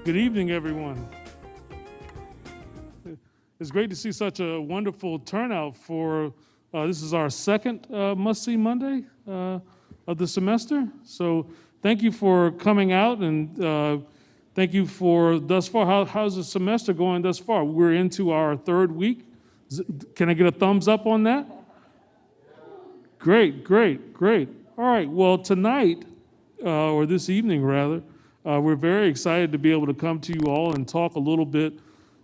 Good evening, everyone. It's great to see such a wonderful turnout for, this is our second Must-See Monday of the semester. So thank you for coming out, and thank you for thus far. How's the semester going thus far? We're into our third week. Can I get a thumbs up on that? Great, great, great. All right, well, tonight, or this evening rather, we're very excited to be able to come to you all and talk a little bit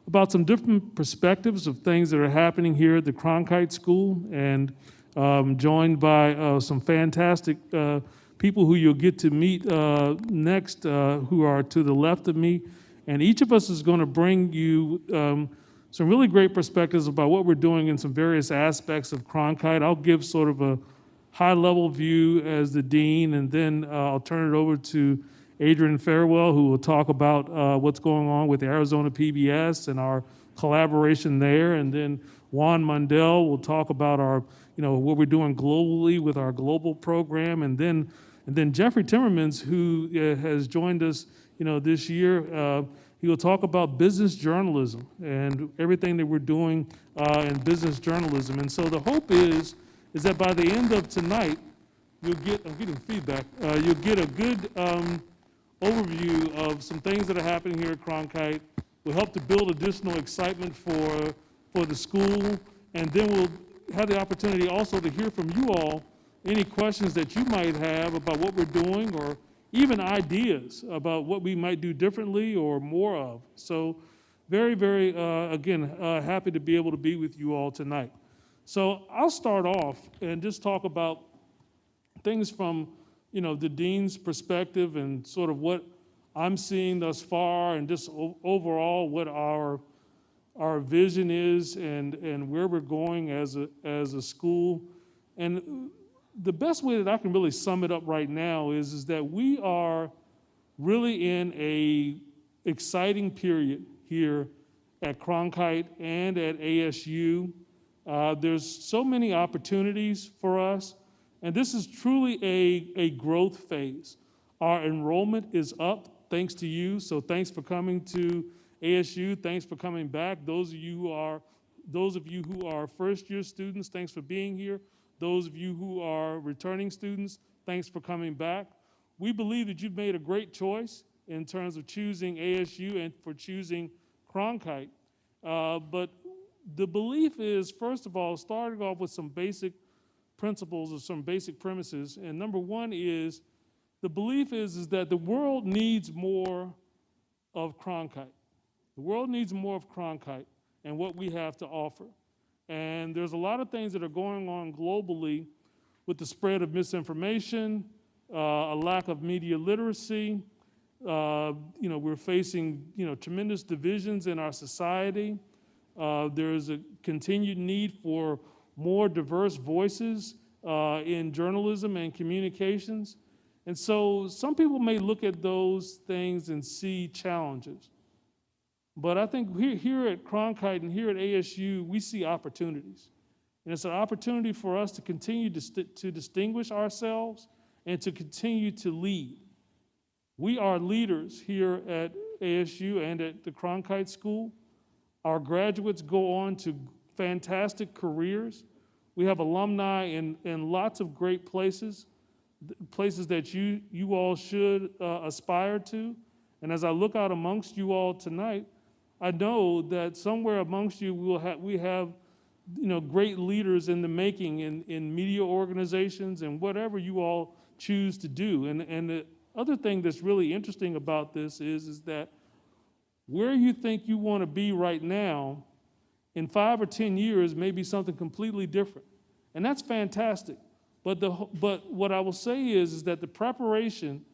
about some different perspectives of things that are happening here at the Cronkite School, and joined by some fantastic people who you'll get to meet next, who are to the left of me. And each of us is going to bring you some really great perspectives about what we're doing in some various aspects of Cronkite. I'll give sort of a high-level view as the dean, and then I'll turn it over to Adrienne Fairwell, who will talk about what's going on with Arizona PBS and our collaboration there. And then Juan Mundel will talk about our, what we're doing globally with our global program. And then Jeffrey Timmermans, who has joined us, this year, he will talk about business journalism and everything that we're doing in business journalism. And so the hope is that by the end of tonight, you'll get, I'm getting feedback, you'll get a good overview of some things that are happening here at Cronkite. Will help to build additional excitement for the school, and then we'll have the opportunity also to hear from you all any questions that you might have about what we're doing, or even ideas about what we might do differently or more of. So very, very, again, happy to be able to be with you all tonight. So I'll start off and just talk about things from the dean's perspective and sort of what I'm seeing thus far, and just overall what our vision is and where we're going as a school. And the best way that I can really sum it up right now is that we are really in a exciting period here at Cronkite and at ASU. There's so many opportunities for us. And this is truly a growth phase. Our enrollment is up thanks to you. So thanks for coming to ASU. Thanks for coming back. Those of you who are first-year students, thanks for being here. Those of you who are returning students, thanks for coming back. We believe that you've made a great choice in terms of choosing ASU and for choosing Cronkite. But the belief is, first of all, starting off with some basic principles or some basic premises. And number one is, the belief is that the world needs more of Cronkite. The world needs more of Cronkite and what we have to offer. And there's a lot of things that are going on globally with the spread of misinformation, a lack of media literacy. We're facing tremendous divisions in our society. There's a continued need for more diverse voices in journalism and communications. And so some people may look at those things and see challenges. But I think here at Cronkite and here at ASU, we see opportunities. And it's an opportunity for us to continue to distinguish ourselves and to continue to lead. We are leaders here at ASU and at the Cronkite School. Our graduates go on to fantastic careers. We have alumni in lots of great places that you all should aspire to. And as I look out amongst you all tonight, I know that somewhere amongst you we have great leaders in the making in media organizations and whatever you all choose to do. And the other thing that's really interesting about this is that where you think you want to be right now, in 5 or 10 years, may be something completely different. And that's fantastic. But what I will say is that the preparation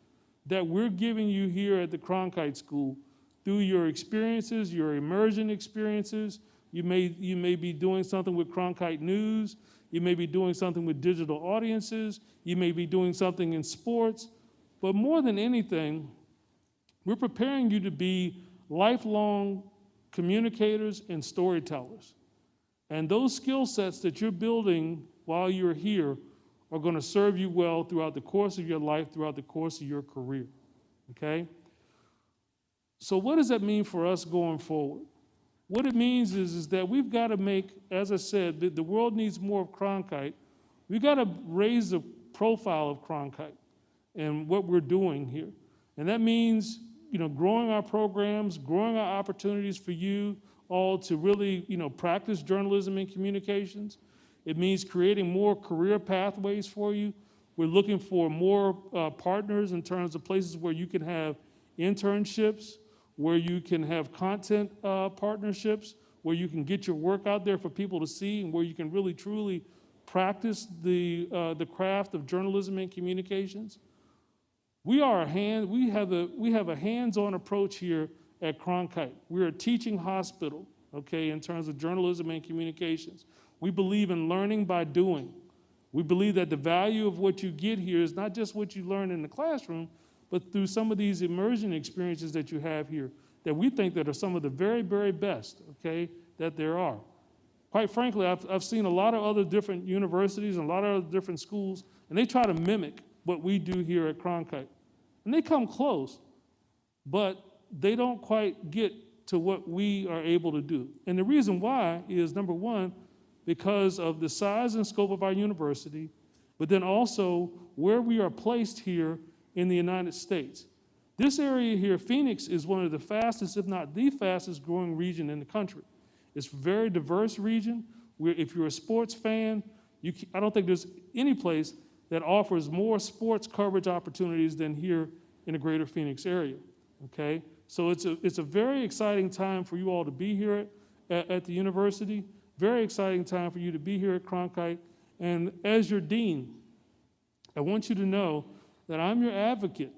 that we're giving you here at the Cronkite School, through your experiences, your immersion experiences, you may be doing something with Cronkite News, you may be doing something with digital audiences, you may be doing something in sports, but more than anything, we're preparing you to be lifelong communicators and storytellers. And those skill sets that you're building while you're here are going to serve you well throughout the course of your life, throughout the course of your career, okay? So what does that mean for us going forward? What it means is that we've got to make, as I said, the world needs more of Cronkite. We've got to raise the profile of Cronkite and what we're doing here. And that means, growing our programs, growing our opportunities for you all to really, practice journalism and communications. It means creating more career pathways for you. We're looking for more partners in terms of places where you can have internships, where you can have content partnerships, where you can get your work out there for people to see, and where you can really truly practice the craft of journalism and communications. We have a hands-on approach here at Cronkite. We're a teaching hospital, okay, in terms of journalism and communications. We believe in learning by doing. We believe that the value of what you get here is not just what you learn in the classroom, but through some of these immersion experiences that you have here that we think that are some of the very, very best, okay, that there are. Quite frankly, I've seen a lot of other different universities and a lot of other different schools, and they try to mimic what we do here at Cronkite. And they come close, but they don't quite get to what we are able to do. And the reason why is, number one, because of the size and scope of our university, but then also where we are placed here in the United States. This area here, Phoenix, is one of the fastest, if not the fastest growing region in the country. It's a very diverse region. If you're a sports fan, I don't think there's any place that offers more sports coverage opportunities than here in the greater Phoenix area, okay? So it's a very exciting time for you all to be here at the university, very exciting time for you to be here at Cronkite. And as your dean, I want you to know that I'm your advocate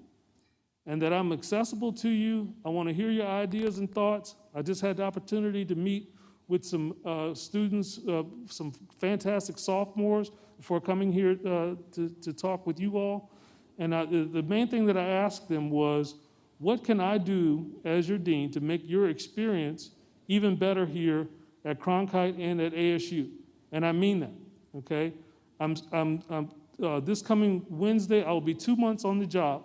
and that I'm accessible to you. I want to hear your ideas and thoughts. I just had the opportunity to meet with some students, some fantastic sophomores before coming here to talk with you all. And the main thing that I asked them was, what can I do as your dean to make your experience even better here at Cronkite and at ASU? And I mean that, okay? This coming Wednesday, I will be 2 months on the job.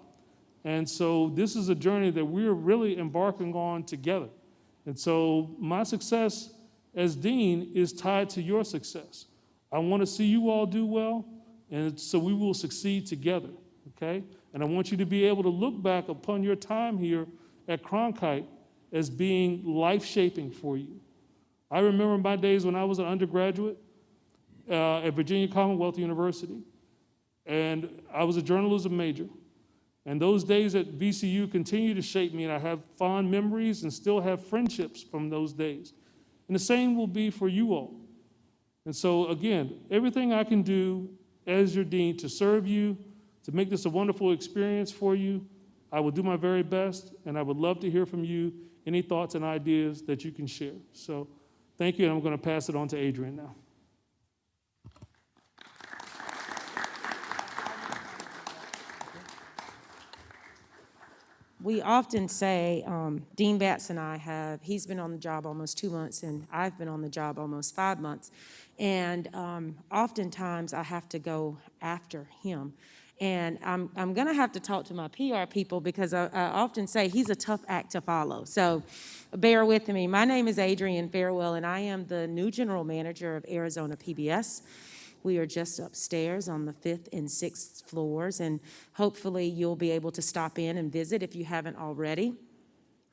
And so this is a journey that we're really embarking on together. And so my success as dean is tied to your success. I want to see you all do well, and so we will succeed together, okay? And I want you to be able to look back upon your time here at Cronkite as being life-shaping for you. I remember my days when I was an undergraduate at Virginia Commonwealth University, and I was a journalism major. And those days at VCU continue to shape me, and I have fond memories and still have friendships from those days. And the same will be for you all. And so again, everything I can do as your dean to serve you, to make this a wonderful experience for you, I will do my very best, and I would love to hear from you any thoughts and ideas that you can share. So thank you, and I'm going to pass it on to Adrienne now. We often say, Dean Batts and he's been on the job almost 2 months, and I've been on the job almost 5 months. And oftentimes I have to go after him. And I'm gonna have to talk to my PR people because I often say he's a tough act to follow. So bear with me. My name is Adrienne Fairwell, and I am the new general manager of Arizona PBS. We are just upstairs on the 5th and 6th floors, and hopefully you'll be able to stop in and visit if you haven't already.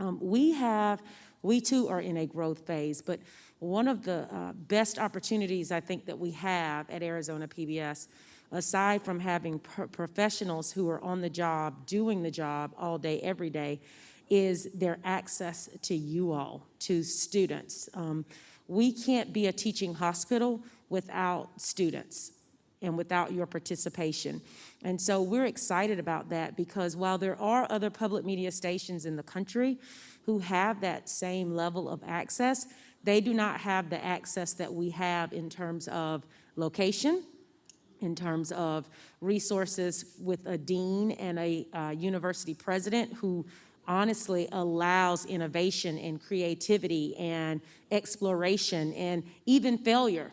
We too are in a growth phase, but one of the best opportunities I think that we have at Arizona PBS, aside from having professionals who are on the job, doing the job all day, every day, is their access to you all, to students. We can't be a teaching hospital without students and without your participation. And so we're excited about that because while there are other public media stations in the country who have that same level of access, they do not have the access that we have in terms of location, in terms of resources with a dean and a university president who honestly allows innovation and creativity and exploration and even failure.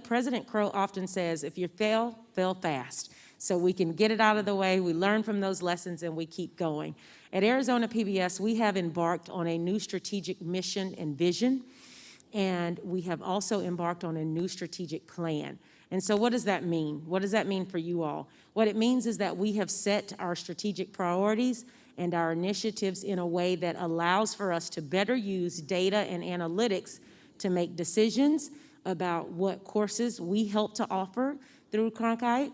President Crow often says, if you fail, fail fast. So we can get it out of the way, we learn from those lessons, and we keep going. At Arizona PBS, we have embarked on a new strategic mission and vision, and we have also embarked on a new strategic plan. And so what does that mean? What does that mean for you all? What it means is that we have set our strategic priorities and our initiatives in a way that allows for us to better use data and analytics to make decisions about what courses we help to offer through Cronkite,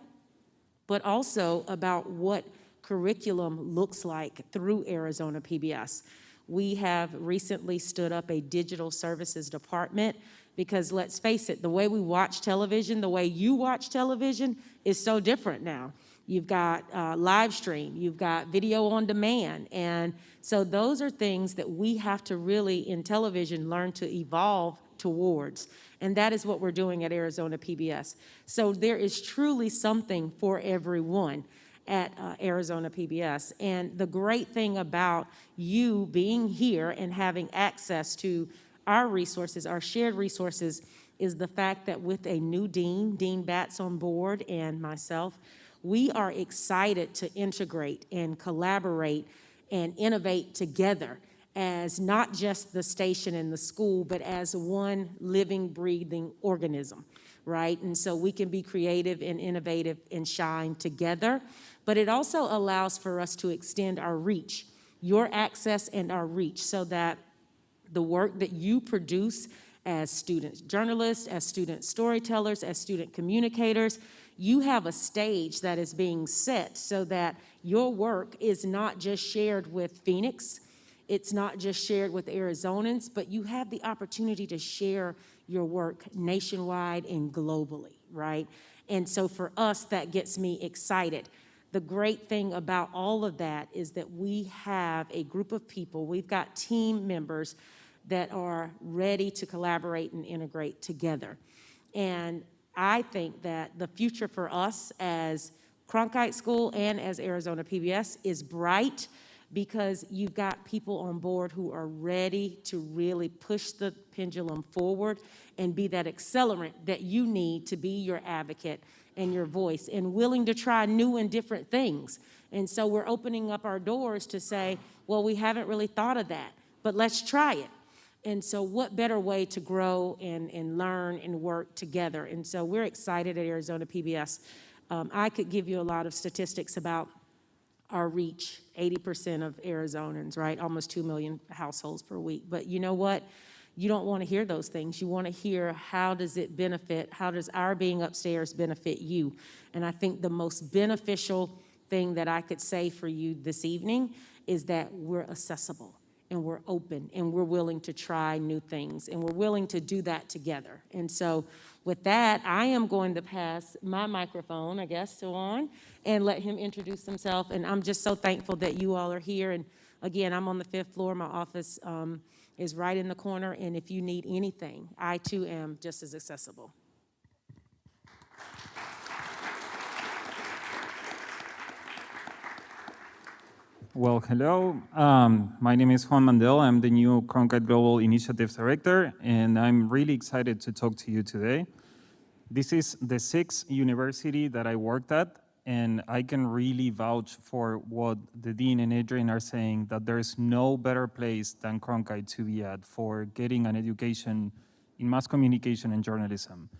but also about what curriculum looks like through Arizona PBS. We have recently stood up a digital services department because let's face it, the way we watch television, the way you watch television is so different now. You've got live stream, you've got video on demand. And so those are things that we have to really, in television, learn to evolve towards. And that is what we're doing at Arizona PBS. So there is truly something for everyone at Arizona PBS. And the great thing about you being here and having access to our resources, our shared resources, is the fact that with a new dean, Dean Batts on board, and myself, we are excited to integrate and collaborate and innovate together as not just the station and the school, but as one living, breathing organism, right? And so we can be creative and innovative and shine together, but it also allows for us to extend our reach, your access and our reach, so that the work that you produce as student journalists, as student storytellers, as student communicators, you have a stage that is being set so that your work is not just shared with Phoenix, it's not just shared with Arizonans, but you have the opportunity to share your work nationwide and globally, right? And so for us, that gets me excited. The great thing about all of that is that we have a group of people, we've got team members that are ready to collaborate and integrate together. And I think that the future for us as Cronkite School and as Arizona PBS is bright because you've got people on board who are ready to really push the pendulum forward and be that accelerant that you need to be your advocate and your voice and willing to try new and different things. And so we're opening up our doors to say, well, we haven't really thought of that, but let's try it. And so what better way to grow and learn and work together? And so we're excited at Arizona PBS. I could give you a lot of statistics about our reach, 80% of Arizonans, right? Almost 2 million households per week. But you know what? You don't want to hear those things. You want to hear, how does it benefit, how does our being upstairs benefit you? And I think the most beneficial thing that I could say for you this evening is that we're accessible and we're open and we're willing to try new things and we're willing to do that together. And so with that, I am going to pass my microphone, I guess, to Juan and let him introduce himself. And I'm just so thankful that you all are here. And again, I'm on the 5th floor. My office is right in the corner. And if you need anything, I too am just as accessible. Well, hello. My name is Juan Mundel. I'm the new Cronkite Global Initiatives Director, and I'm really excited to talk to you today. This is the 6th university that I worked at, and I can really vouch for what the Dean and Adrienne are saying, that there's no better place than Cronkite to be at for getting an education in mass communication and journalism.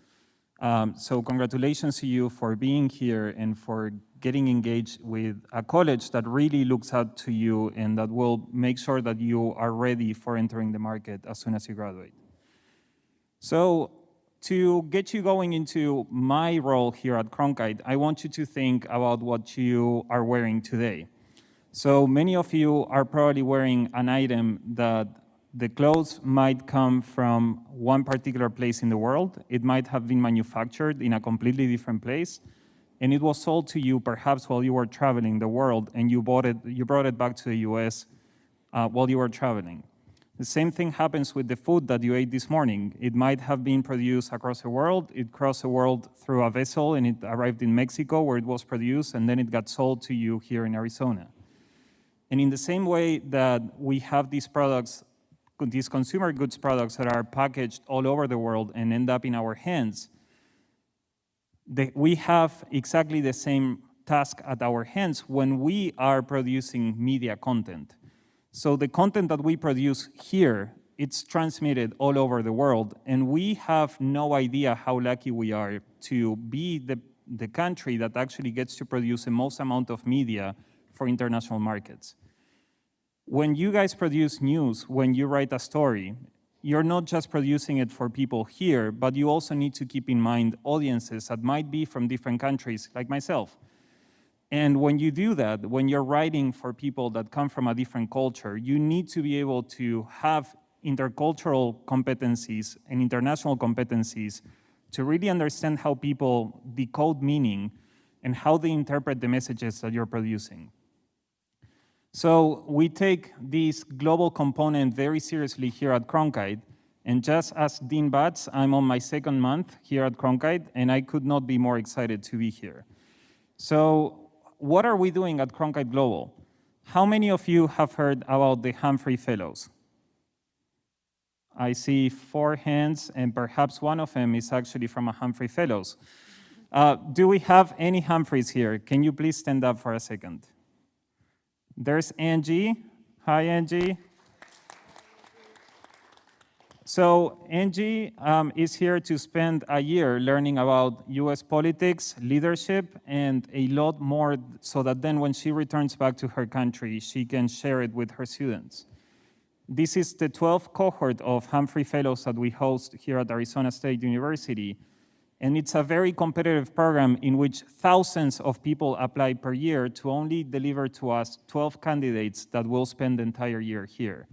So congratulations to you for being here and for getting engaged with a college that really looks out to you and that will make sure that you are ready for entering the market as soon as you graduate. So to get you going into my role here at Cronkite, I want you to think about what you are wearing today. So many of you are probably wearing an item that the clothes might come from one particular place in the world. It might have been manufactured in a completely different place, and it was sold to you perhaps while you were traveling the world, and you brought it back to the US while you were traveling. The same thing happens with the food that you ate this morning. It might have been produced across the world. It crossed the world through a vessel, and it arrived in Mexico where it was produced, and then it got sold to you here in Arizona. And in the same way that we have these products, these consumer goods products that are packaged all over the world and end up in our hands, we have exactly the same task at our hands when we are producing media content. So the content that we produce here, it's transmitted all over the world, and we have no idea how lucky we are to be the country that actually gets to produce the most amount of media for international markets. When you guys produce news, when you write a story, you're not just producing it for people here, but you also need to keep in mind audiences that might be from different countries, like myself. And when you do that, when you're writing for people that come from a different culture, you need to be able to have intercultural competencies and international competencies to really understand how people decode meaning and how they interpret the messages that you're producing. So we take this global component very seriously here at Cronkite, and just as Dean Batts, I'm on my second month here at Cronkite, and I could not be more excited to be here. So what are we doing at Cronkite Global? How many of you have heard about the Humphrey Fellows? I see 4 hands, and perhaps one of them is actually from a Humphrey Fellows. Do we have any Humphreys here? Can you please stand up for a second? There's Angie. Hi, Angie. So Angie is here to spend a year learning about US politics, leadership, and a lot more so that then when she returns back to her country, she can share it with her students. This is the 12th cohort of Humphrey Fellows that we host here at Arizona State University. And it's a very competitive program in which thousands of people apply per year to only deliver to us 12 candidates that will spend the entire year here.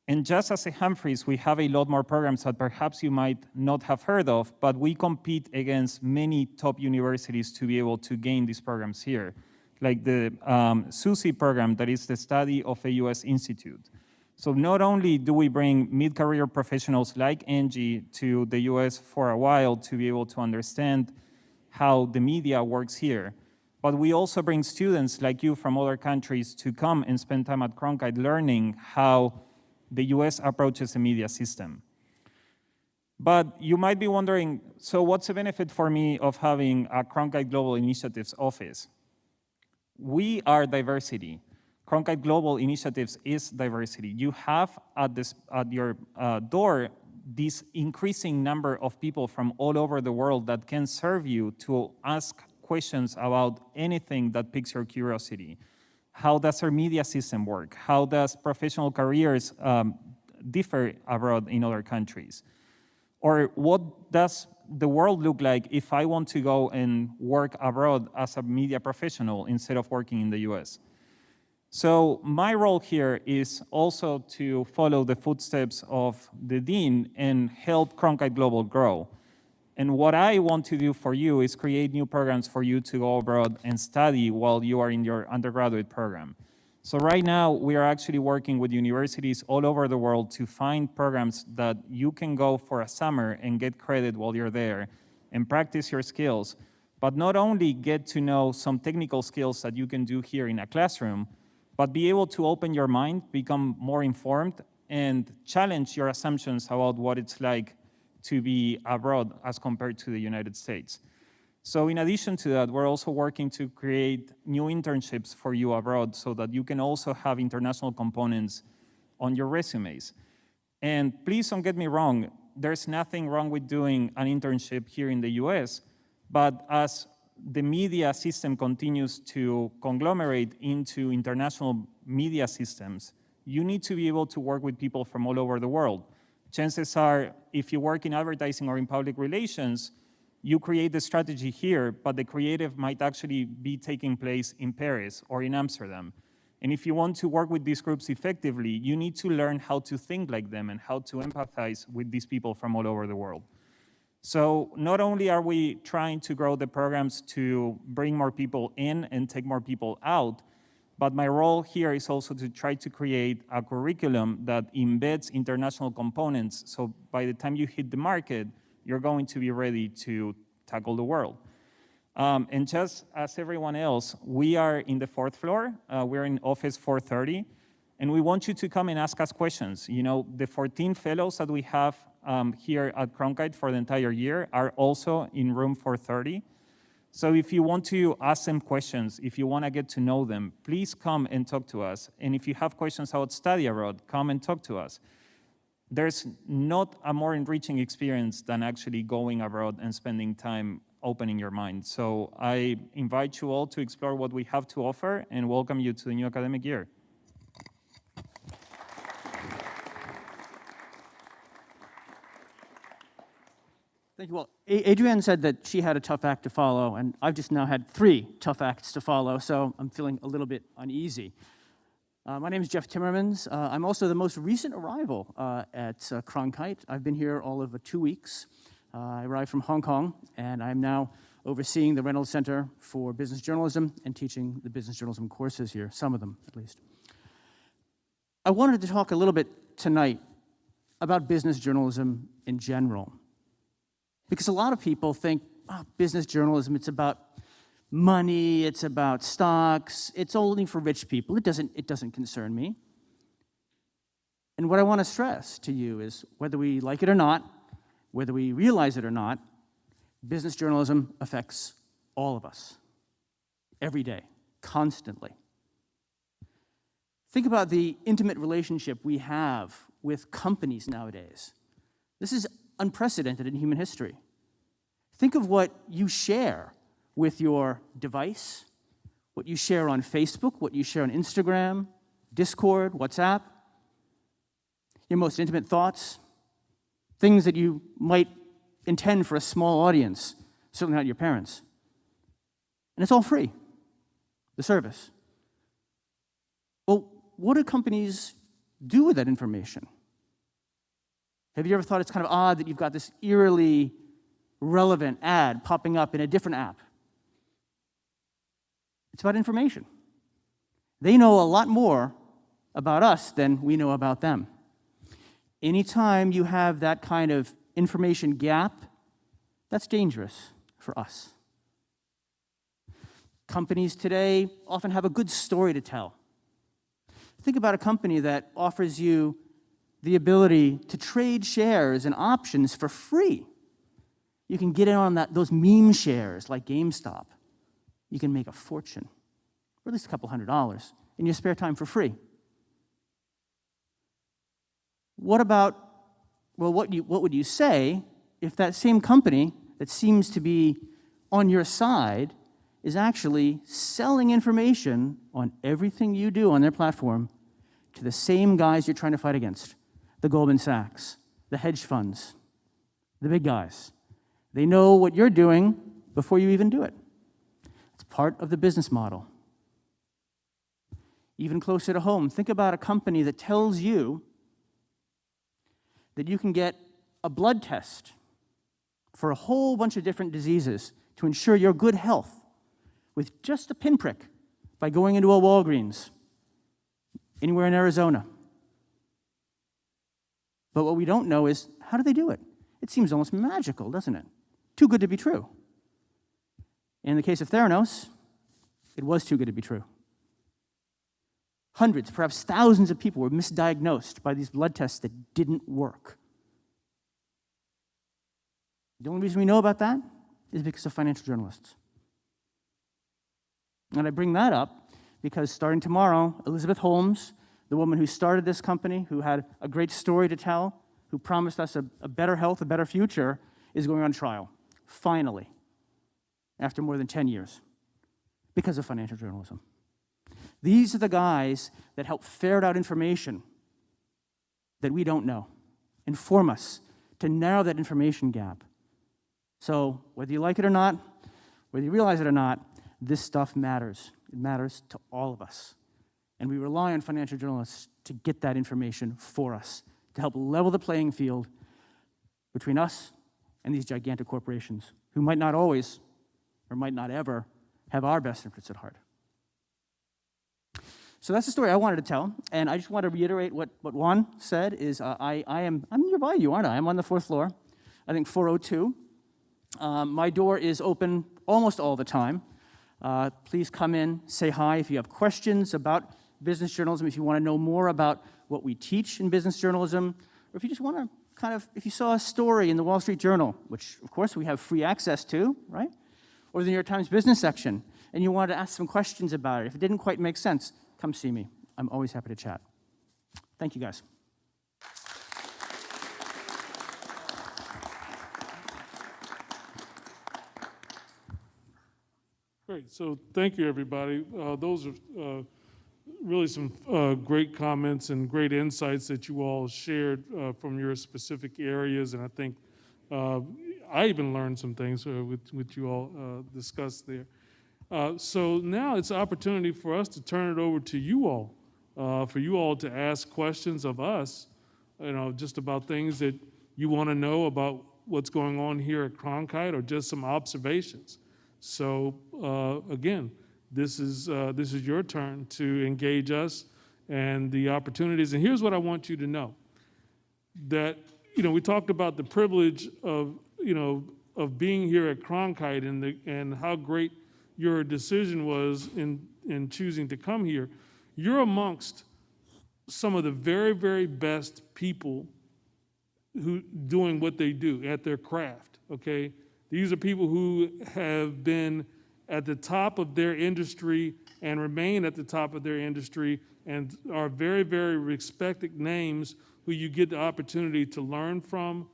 And just as a Humphreys, we have a lot more programs that perhaps you might not have heard of, but we compete against many top universities to be able to gain these programs here, like the SUSI program, that is the study of a US institute. So not only do we bring mid-career professionals like Angie to the US for a while to be able to understand how the media works here, but we also bring students like you from other countries to come and spend time at Cronkite learning how the US approaches the media system. But you might be wondering, so what's the benefit for me of having a Cronkite Global Initiatives office? We are diversity. Cronkite Global Initiatives is diversity. You have at your door this increasing number of people from all over the world that can serve you to ask questions about anything that piques your curiosity. How does our media system work? How does professional careers differ abroad in other countries? Or what does the world look like if I want to go and work abroad as a media professional instead of working in the US? So my role here is also to follow the footsteps of the Dean and help Cronkite Global grow. And what I want to do for you is create new programs for you to go abroad and study while you are in your undergraduate program. So right now, we are actually working with universities all over the world to find programs that you can go for a summer and get credit while you're there and practice your skills, but not only get to know some technical skills that you can do here in a classroom, but be able to open your mind, become more informed, and challenge your assumptions about what it's like to be abroad as compared to the United States. So in addition to that, we're also working to create new internships for you abroad so that you can also have international components on your resumes. And please don't get me wrong, there's nothing wrong with doing an internship here in the US, but as the media system continues to conglomerate into international media systems, you need to be able to work with people from all over the world. Chances are, if you work in advertising or in public relations, you create the strategy here, but the creative might actually be taking place in Paris or in Amsterdam. And if you want to work with these groups effectively, you need to learn how to think like them and how to empathize with these people from all over the world. So not only are we trying to grow the programs to bring more people in and take more people out, but my role here is also to try to create a curriculum that embeds international components. So by the time you hit the market, you're going to be ready to tackle the world. And just as everyone else, we are in the 4th floor. We're in office 430. And we want you to come and ask us questions. You know, the 14 fellows that we have here at Cronkite for the entire year are also in room 430. So if you want to ask them questions, if you want to get to know them, please come and talk to us. And if you have questions about study abroad, come and talk to us. There's not a more enriching experience than actually going abroad and spending time opening your mind. So I invite you all to explore what we have to offer and welcome you to the new academic year. Thank you. Well, Adrienne said that she had a tough act to follow, and I've just now had 3 tough acts to follow, so I'm feeling a little bit uneasy. My name is Jeff Timmermans. I'm also the most recent arrival at Cronkite. I've been here all of 2 weeks. I arrived from Hong Kong, and I'm now overseeing the Reynolds Center for Business Journalism and teaching the business journalism courses here, some of them at least. I wanted to talk a little bit tonight about business journalism in general. Because a lot of people think, oh, business journalism, it's about money, it's about stocks, it's only for rich people. It doesn't concern me. And what I want to stress to you is, whether we like it or not, whether we realize it or not, business journalism affects all of us, every day, constantly. Think about the intimate relationship we have with companies nowadays. This is unprecedented in human history. Think of what you share with your device, what you share on Facebook, what you share on Instagram, Discord, WhatsApp, your most intimate thoughts, things that you might intend for a small audience, certainly not your parents. And it's all free, the service. Well, what do companies do with that information? Have you ever thought it's kind of odd that you've got this eerily relevant ad popping up in a different app? It's about information. They know a lot more about us than we know about them. Anytime you have that kind of information gap, that's dangerous for us. Companies today often have a good story to tell. Think about a company that offers you the ability to trade shares and options for free. You can get in on those meme shares like GameStop. You can make a fortune, or at least a couple $100 in your spare time for free. What would you say if that same company that seems to be on your side is actually selling information on everything you do on their platform to the same guys you're trying to fight against? The Goldman Sachs, the hedge funds, the big guys. They know what you're doing before you even do it. It's part of the business model. Even closer to home, think about a company that tells you that you can get a blood test for a whole bunch of different diseases to ensure your good health with just a pinprick by going into a Walgreens anywhere in Arizona. But what we don't know is, how do they do it? It seems almost magical, doesn't it? Too good to be true. In the case of Theranos, it was too good to be true. Hundreds, perhaps thousands of people were misdiagnosed by these blood tests that didn't work. The only reason we know about that is because of financial journalists. And I bring that up because starting tomorrow, Elizabeth Holmes, the woman who started this company, who had a great story to tell, who promised us a better health, a better future, is going on trial, finally, after more than 10 years, because of financial journalism. These are the guys that help ferret out information that we don't know, inform us to narrow that information gap. So whether you like it or not, whether you realize it or not, this stuff matters. It matters to all of us. And we rely on financial journalists to get that information for us, to help level the playing field between us and these gigantic corporations who might not always, or might not ever, have our best interests at heart. So that's the story I wanted to tell, and I just want to reiterate what Juan said, is I'm nearby you, aren't I? I'm on the 4th floor, I think 402. My door is open almost all the time. Please come in, say hi if you have questions about business journalism, if you want to know more about what we teach in business journalism, or if you just want to if you saw a story in the Wall Street Journal, which of course we have free access to, right? or the New York Times business section, and you wanted to ask some questions about it. If it didn't quite make sense, come see me. I'm always happy to chat. Thank you, guys. Great. So thank you, everybody. Those are really some great comments and great insights that you all shared from your specific areas. And I think I even learned some things with you all discussed there. So now it's an opportunity for us to turn it over to you all, for you all to ask questions of us, just about things that you want to know about what's going on here at Cronkite, or just some observations. So again, this is your turn to engage us and the opportunities. And here's what I want you to know: that we talked about the privilege of being here at Cronkite and how great your decision was in choosing to come here. You're amongst some of the very, very best people who doing what they do at their craft. Okay, these are people who have been at the top of their industry and remain at the top of their industry, and are very, very respected names who you get the opportunity to learn from,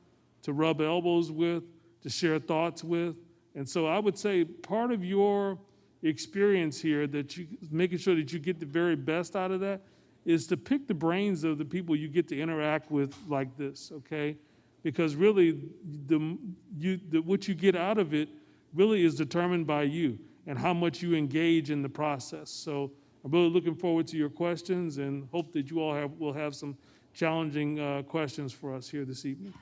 to rub elbows with, to share thoughts with. And so I would say part of your experience here, that you making sure that you get the very best out of that, is to pick the brains of the people you get to interact with like this, okay? Because really, what you get out of it really is determined by you and how much you engage in the process. So I'm really looking forward to your questions, and hope that you all will have some challenging questions for us here this evening.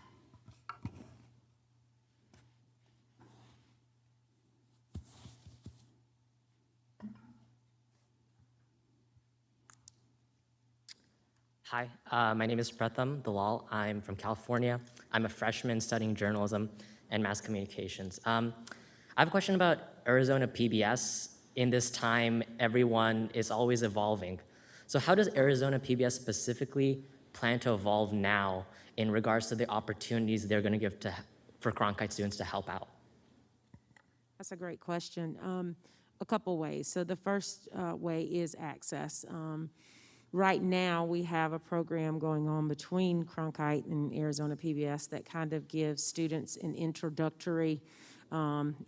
Hi, my name is Pratham Dalal. I'm from California. I'm a freshman studying journalism and mass communications. I have a question about Arizona PBS. In this time, everyone is always evolving. So how does Arizona PBS specifically plan to evolve now in regards to the opportunities they're going to give for Cronkite students to help out? That's a great question. A couple ways. So the first way is access. Right now, we have a program going on between Cronkite and Arizona PBS that kind of gives students an introductory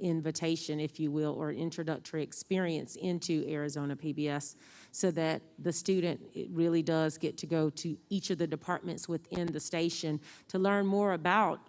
invitation, if you will, or an introductory experience into Arizona PBS, so that the student really does get to go to each of the departments within the station to learn more about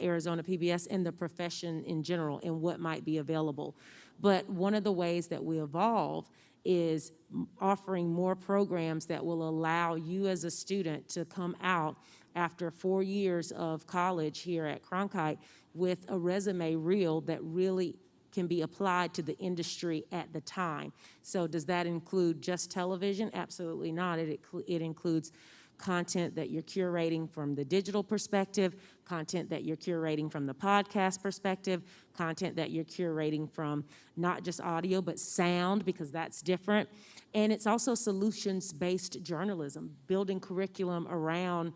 Arizona PBS and the profession in general and what might be available. But one of the ways that we evolve is offering more programs that will allow you as a student to come out after 4 years of college here at Cronkite with a resume reel that really can be applied to the industry at the time. So does that include just television? Absolutely not. It includes content that you're curating from the digital perspective, content that you're curating from the podcast perspective, content that you're curating from not just audio, but sound, because that's different. And it's also solutions-based journalism, building curriculum around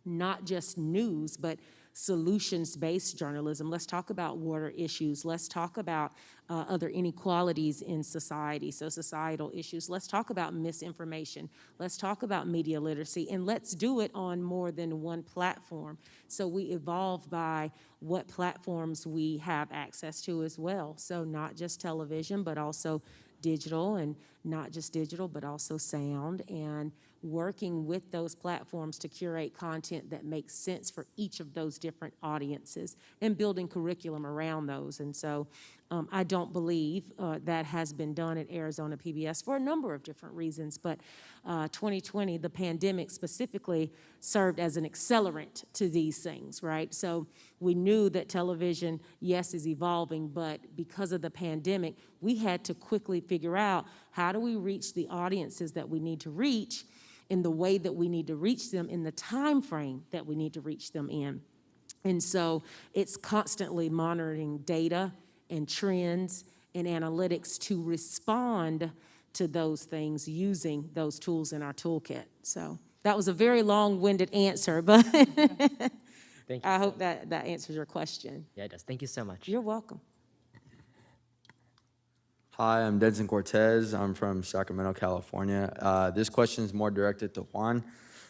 not just news, but solutions-based journalism. Let's talk about water issues. Let's talk about other inequalities in society, so societal issues. Let's talk about misinformation. Let's talk about media literacy, and let's do it on more than one platform. So we evolve by what platforms we have access to as well. So not just television, but also digital, and not just digital, but also sound, and working with those platforms to curate content that makes sense for each of those different audiences and building curriculum around those. And so I don't believe that has been done at Arizona PBS for a number of different reasons, but 2020, the pandemic specifically, served as an accelerant to these things, right? So we knew that television, yes, is evolving, but because of the pandemic, we had to quickly figure out, how do we reach the audiences that we need to reach in the way that we need to reach them, in the time frame that we need to reach them in. And so it's constantly monitoring data and trends and analytics to respond to those things using those tools in our toolkit. So that was a very long-winded answer, but Thank you. I hope that answers your question. Yeah, it does. Thank you so much. You're welcome. Hi, I'm Denson Cortez. I'm from Sacramento, California. This question is more directed to Juan.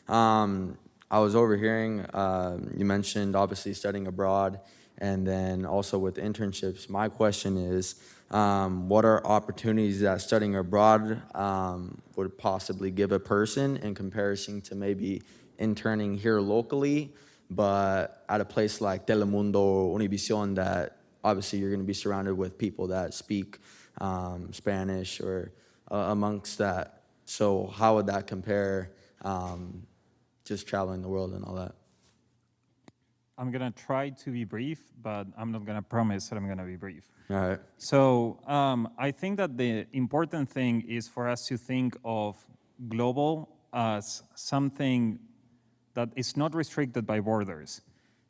I was overhearing you mentioned obviously studying abroad and then also with internships. My question is, what are opportunities that studying abroad would possibly give a person in comparison to maybe interning here locally, but at a place like Telemundo or Univision that obviously you're going to be surrounded with people that speak Spanish or amongst that. So how would that compare just traveling the world and all that? I'm gonna try to be brief, but I'm not gonna promise that I'm gonna be brief. All right. So I think that the important thing is for us to think of global as something that is not restricted by borders.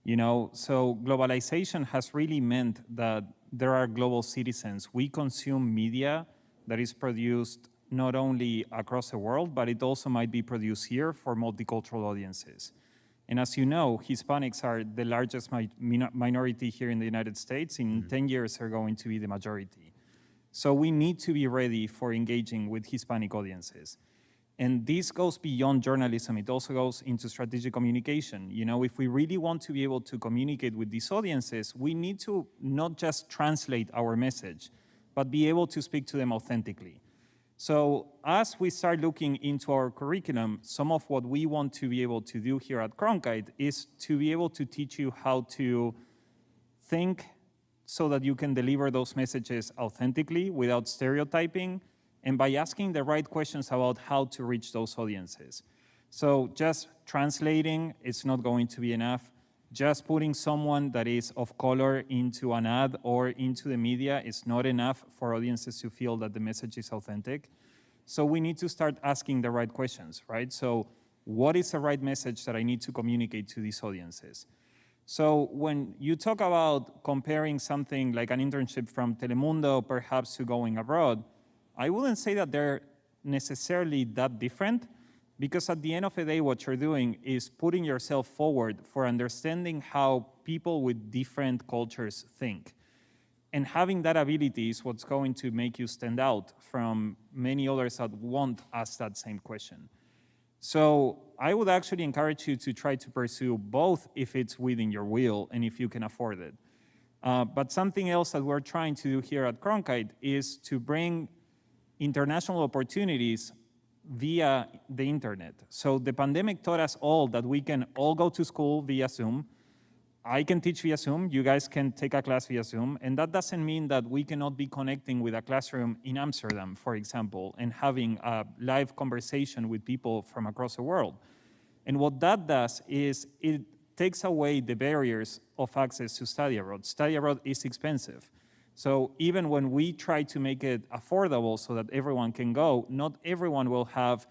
So globalization has really meant that there are global citizens. We consume media that is produced not only across the world, but it also might be produced here for multicultural audiences. And as you know, Hispanics are the largest minority here in the United States. In 10 years, they're going to be the majority. So we need to be ready for engaging with Hispanic audiences. And this goes beyond journalism. It also goes into strategic communication. If we really want to be able to communicate with these audiences, we need to not just translate our message, but be able to speak to them authentically. So as we start looking into our curriculum, some of what we want to be able to do here at Cronkite is to be able to teach you how to think so that you can deliver those messages authentically without stereotyping, and by asking the right questions about how to reach those audiences. So just translating is not going to be enough. Just putting someone that is of color into an ad or into the media is not enough for audiences to feel that the message is authentic. So we need to start asking the right questions, right? So what is the right message that I need to communicate to these audiences? So when you talk about comparing something like an internship from Telemundo perhaps to going abroad, I wouldn't say that they're necessarily that different, because at the end of the day, what you're doing is putting yourself forward for understanding how people with different cultures think. And having that ability is what's going to make you stand out from many others that won't ask that same question. So I would actually encourage you to try to pursue both if it's within your will and if you can afford it. But something else that we're trying to do here at Cronkite is to bring international opportunities via the internet. So the pandemic taught us all that we can all go to school via Zoom. I can teach via Zoom, you guys can take a class via Zoom, and that doesn't mean that we cannot be connecting with a classroom in Amsterdam, for example, and having a live conversation with people from across the world. And what that does is it takes away the barriers of access to study abroad. Study abroad is expensive. So even when we try to make it affordable so that everyone can go, not everyone will have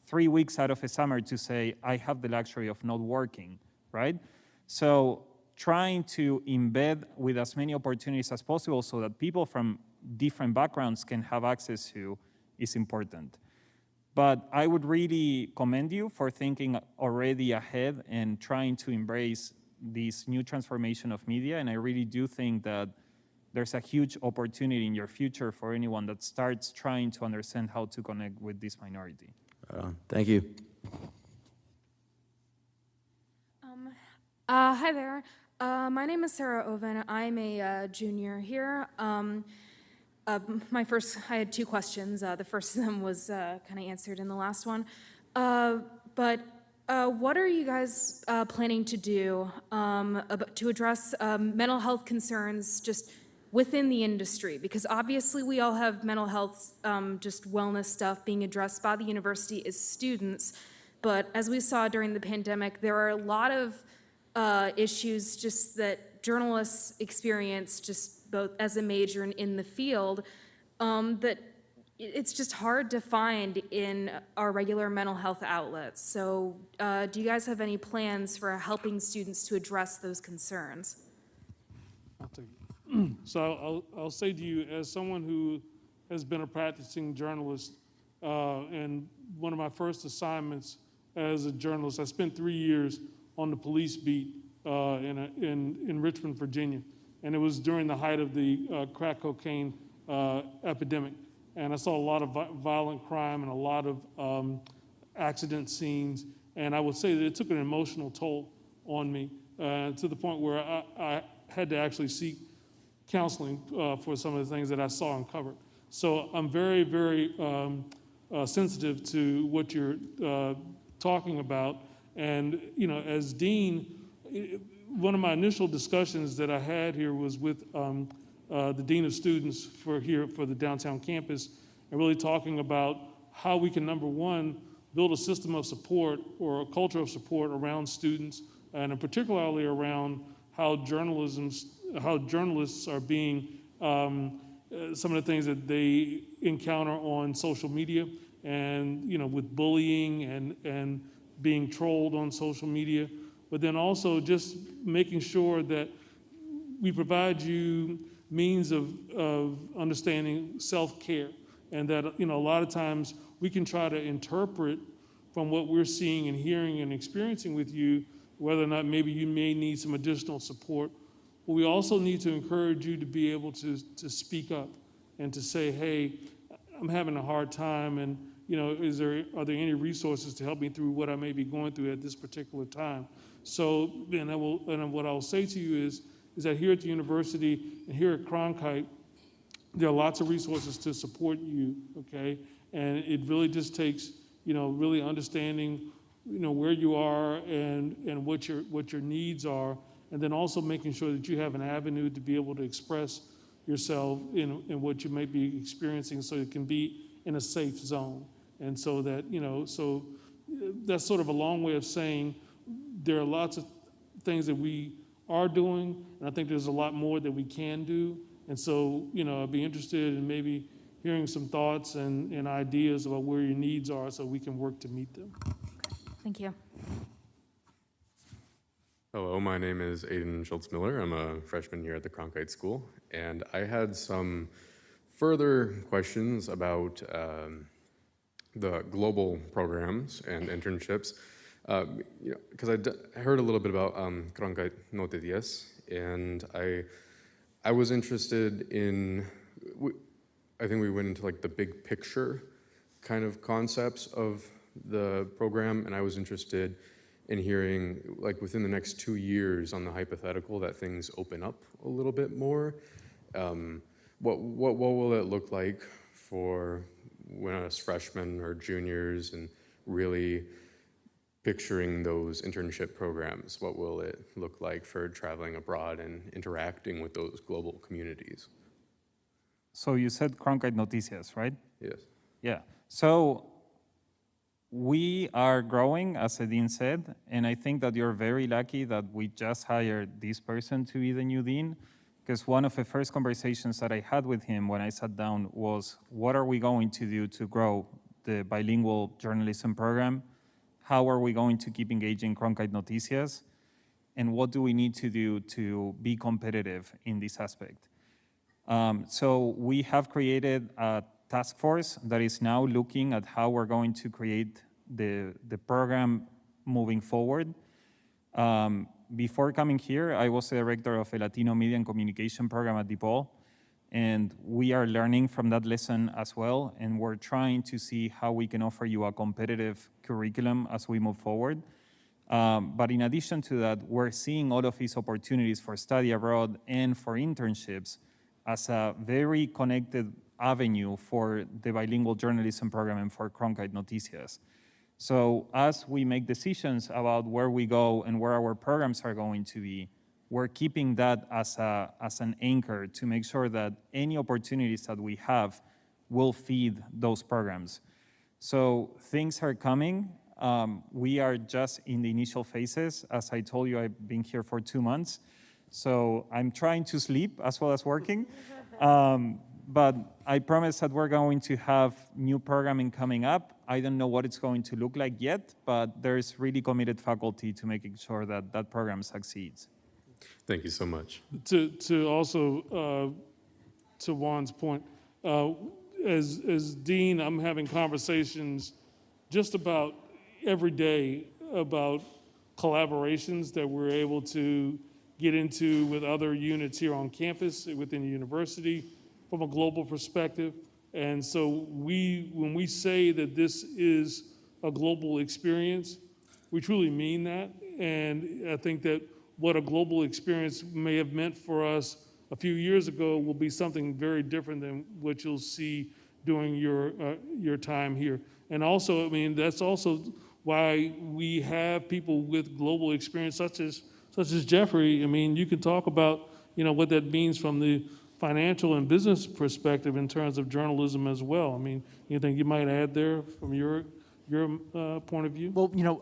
3 weeks out of a summer to say, I have the luxury of not working, right? So trying to embed with as many opportunities as possible so that people from different backgrounds can have access to is important. But I would really commend you for thinking already ahead and trying to embrace this new transformation of media. And I really do think that there's a huge opportunity in your future for anyone that starts trying to understand how to connect with this minority. Thank you. Hi there. My name is Sarah Oven. I'm a junior here. I had 2 questions. The first of them was kind of answered in the last one. But what are you guys planning to do to address mental health concerns just within the industry? Because obviously we all have mental health, just wellness stuff being addressed by the university as students. But as we saw during the pandemic, there are a lot of issues just that journalists experience just both as a major and in the field that it's just hard to find in our regular mental health outlets. So do you guys have any plans for helping students to address those concerns? I'll take it. So I'll say to you, as someone who has been a practicing journalist, and one of my first assignments as a journalist, I spent 3 years on the police beat in Richmond, Virginia. And it was during the height of the crack cocaine epidemic. And I saw a lot of violent crime and a lot of accident scenes. And I would say that it took an emotional toll on me to the point where I had to actually seek counseling for some of the things that I saw and covered. So I'm very, very sensitive to what you're talking about. And, you know, as dean, one of my initial discussions that I had here was with the dean of students for the downtown campus, and really talking about how we can, number one, build a system of support or a culture of support around students, and particularly around how journalists are being, some of the things that they encounter on social media, and, you know, with bullying and being trolled on social media, but then also just making sure that we provide you means of understanding self-care, and that, you know, a lot of times we can try to interpret from what we're seeing and hearing and experiencing with you, whether or not maybe you may need some additional support. But we also need to encourage you to be able to speak up and to say, hey, I'm having a hard time, and, you know, are there any resources to help me through what I may be going through at this particular time? So, and what I'll say to you is that here at the university and here at Cronkite, there are lots of resources to support you, okay? And it really just takes, you know, really understanding, you know, where you are and what your needs are, and then also making sure that you have an avenue to be able to express yourself in what you may be experiencing, so it can be in a safe zone. And so that, you know, so that's sort of a long way of saying there are lots of things that we are doing, and I think there's a lot more that we can do. And so, you know, I'd be interested in maybe hearing some thoughts and ideas about where your needs are so we can work to meet them. Thank you. Hello, my name is Aiden Schultz-Miller. I'm a freshman here at the Cronkite School, and I had some further questions about the global programs and internships, you know, because I heard a little bit about Cronkite No Te Diez, and I was interested in, I think we went into like the big picture kind of concepts of the program, and I was interested in hearing, like, within the next 2 years, on the hypothetical that things open up a little bit more. What will it look like for when us freshmen or juniors, and really picturing those internship programs? What will it look like for traveling abroad and interacting with those global communities? So you said Cronkite Noticias, right? Yes. Yeah. So we are growing, as Adrienne said, and I think that you're very lucky that we just hired this person to be the new dean, because one of the first conversations that I had with him when I sat down was, what are we going to do to grow the bilingual journalism program? How are we going to keep engaging Cronkite Noticias? And what do we need to do to be competitive in this aspect? So we have created a task force that is now looking at how we're going to create the program moving forward. Before coming here, I was the director of a Latino Media and Communication program at DePaul, and we are learning from that lesson as well, and we're trying to see how we can offer you a competitive curriculum as we move forward. But in addition to that, we're seeing all of these opportunities for study abroad and for internships as a very connected avenue for the bilingual journalism program and for Cronkite Noticias. So as we make decisions about where we go and where our programs are going to be, we're keeping that as an anchor to make sure that any opportunities that we have will feed those programs. So things are coming. We are just in the initial phases. As I told you, I've been here for 2 months. So I'm trying to sleep as well as working. But I promise that we're going to have new programming coming up. I don't know what it's going to look like yet, but there's really committed faculty to making sure that that program succeeds. Thank you so much. To also, to Juan's point, as dean, I'm having conversations just about every day about collaborations that we're able to get into with other units here on campus within the university, from a global perspective. And so when we say that this is a global experience, we truly mean that. And I think that what a global experience may have meant for us a few years ago will be something very different than what you'll see during your time here. And also, I mean, that's also why we have people with global experience, such as Jeffrey. I mean, you can talk about, you know, what that means from the financial and business perspective in terms of journalism as well. I mean, anything you might add there from your point of view? Well, you know,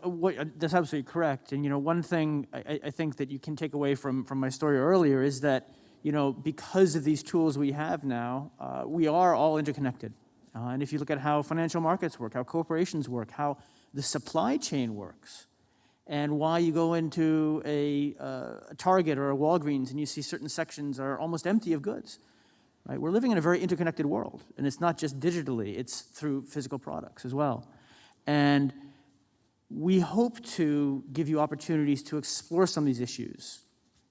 that's absolutely correct. And, you know, one thing I think that you can take away from my story earlier is that, you know, because of these tools we have now, we are all interconnected. And if you look at how financial markets work, how corporations work, how the supply chain works, and why you go into a Target or a Walgreens and you see certain sections are almost empty of goods, right? We're living in a very interconnected world, and it's not just digitally, it's through physical products as well. And we hope to give you opportunities to explore some of these issues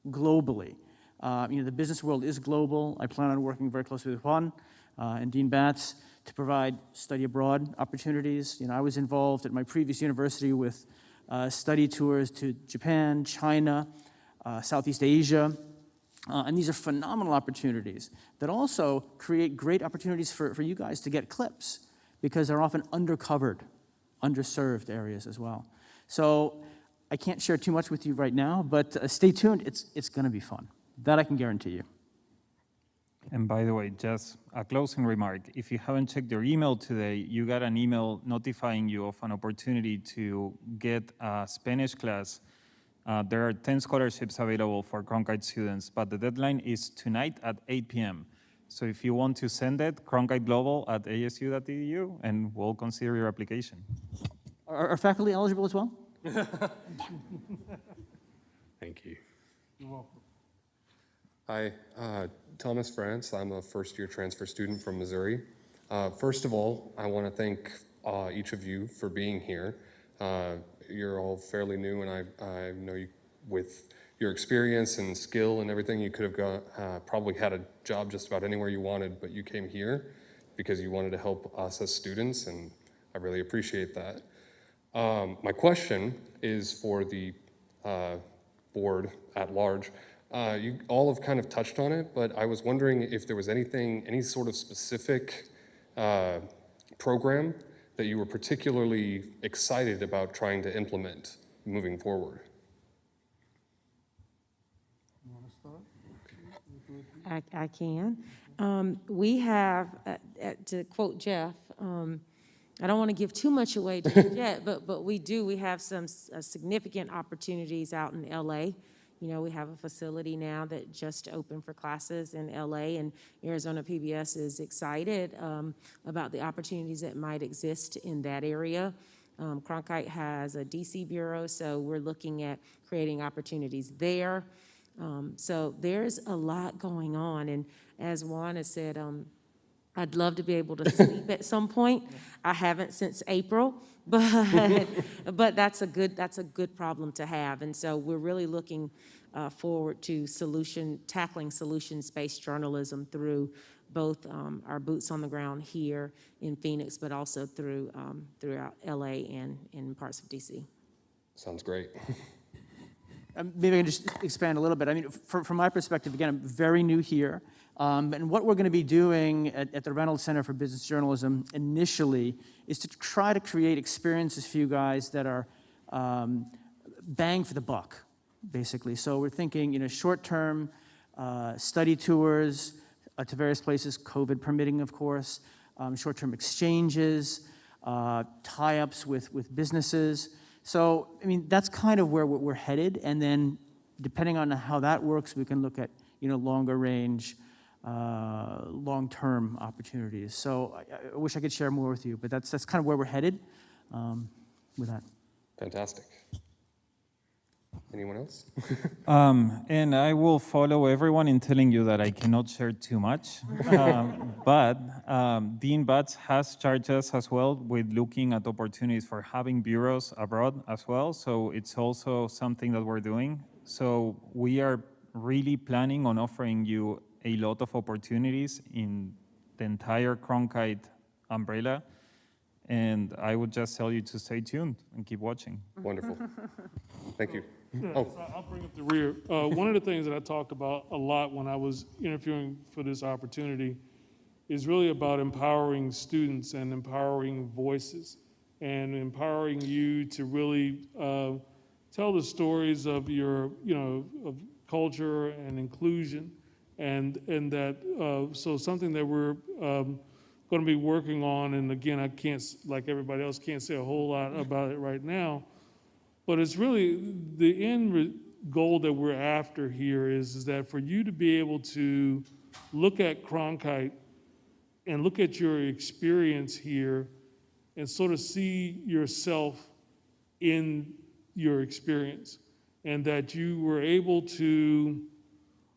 globally. You know, the business world is global. I plan on working very closely with Juan and Dean Batts to provide study abroad opportunities. You know, I was involved at my previous university with study tours to Japan, China, Southeast Asia, and these are phenomenal opportunities that also create great opportunities for you guys to get clips, because they're often undercovered, underserved areas as well. So I can't share too much with you right now, but stay tuned. It's going to be fun. That I can guarantee you. And by the way, just a closing remark. If you haven't checked your email today, you got an email notifying you of an opportunity to get a Spanish class. There are 10 scholarships available for Cronkite students, but the deadline is tonight at 8 p.m. So if you want to send it, cronkiteglobal@asu.edu, and we'll consider your application. Are faculty eligible as well? Thank you. You're welcome. Hi, Thomas France. I'm a first-year transfer student from Missouri. First of all, I want to thank each of you for being here. You're all fairly new, and I know you, with your experience and skill and everything, you could have probably had a job just about anywhere you wanted, but you came here because you wanted to help us as students, and I really appreciate that. My question is for the board at large. You all have kind of touched on it, but I was wondering if there was any sort of specific program that you were particularly excited about trying to implement moving forward. You want to start? I can. We have, to quote Jeff, I don't want to give too much away just yet, but we have some significant opportunities out in LA. You know, we have a facility now that just opened for classes in LA, and Arizona PBS is excited about the opportunities that might exist in that area. Cronkite has a DC bureau, so we're looking at creating opportunities there. So there's a lot going on, and as Juan has said, I'd love to be able to sleep at some point. I haven't since April, but that's a good problem to have. And so we're really looking forward to tackling solutions-based journalism through both our boots on the ground here in Phoenix, but also throughout LA and in parts of DC. Sounds great. Maybe I can just expand a little bit. I mean, from my perspective, again, I'm very new here. And what we're going to be doing at the Reynolds Center for Business Journalism initially is to try to create experiences for you guys that are bang for the buck, basically. So we're thinking, you know, short-term study tours to various places, COVID permitting, of course, short-term exchanges, tie-ups with businesses. So, I mean, that's kind of where we're headed. And then depending on how that works, we can look at, you know, longer range, long-term opportunities. So I wish I could share more with you, but that's kind of where we're headed with that. Fantastic. Anyone else? And I will follow everyone in telling you that I cannot share too much. But Dean Batts has charged us as well with looking at opportunities for having bureaus abroad as well. So it's also something that we're doing. So we are really planning on offering you a lot of opportunities in the entire Cronkite umbrella. And I would just tell you to stay tuned and keep watching. Wonderful. Thank you. Yeah, Oh. so I'll bring up the rear. One of the things that I talked about a lot when I was interviewing for this opportunity is really about empowering students and empowering voices and empowering you to really tell the stories of your, of culture and inclusion, and that so something that we're going to be working on. And again, I can't, like everybody else, can't say a whole lot about it right now. But it's really the end goal that we're after here is that for you to be able to look at Cronkite and look at your experience here and sort of see yourself in your experience, and that you were able to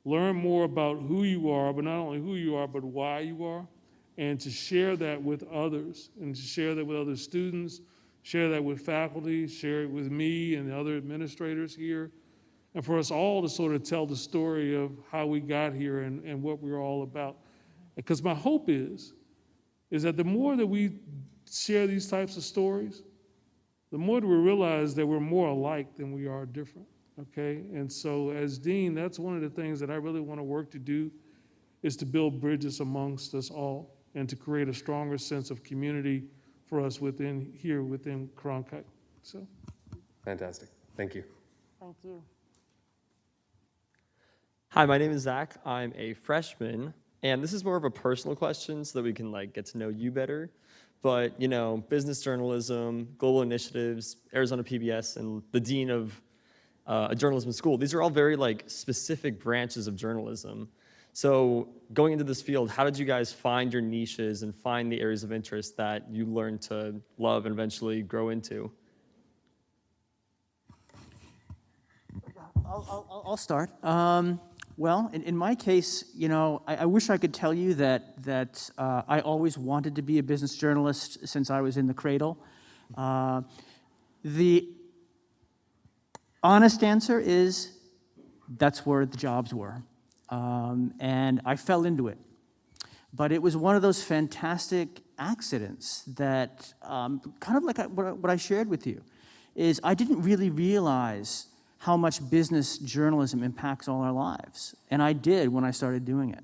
learn more about who you are, but not only who you are, but why you are, and to share that with others, and to share that with other students, share that with faculty, share it with me and the other administrators here, and for us all to sort of tell the story of how we got here and what we're all about. Because my hope is that the more that we share these types of stories, the more that we realize that we're more alike than we are different, okay? And so as dean, that's one of the things that I really want to work to do, is to build bridges amongst us all and to create a stronger sense of community for us within Cronkite. So. Fantastic. Thank you. Thank you. Hi, my name is Zach. I'm a freshman, and this is more of a personal question so that we can get to know you better. But, business journalism, global initiatives, Arizona PBS, and the dean of a journalism school, these are all very specific branches of journalism. So going into this field, how did you guys find your niches and find the areas of interest that you learned to love and eventually grow into? I'll start. Well, in my case, I wish I could tell you that I always wanted to be a business journalist since I was in the cradle. The honest answer is that's where the jobs were. And I fell into it. But it was one of those fantastic accidents that, kind of like what I shared with you, is I didn't really realize how much business journalism impacts all our lives. And I did when I started doing it.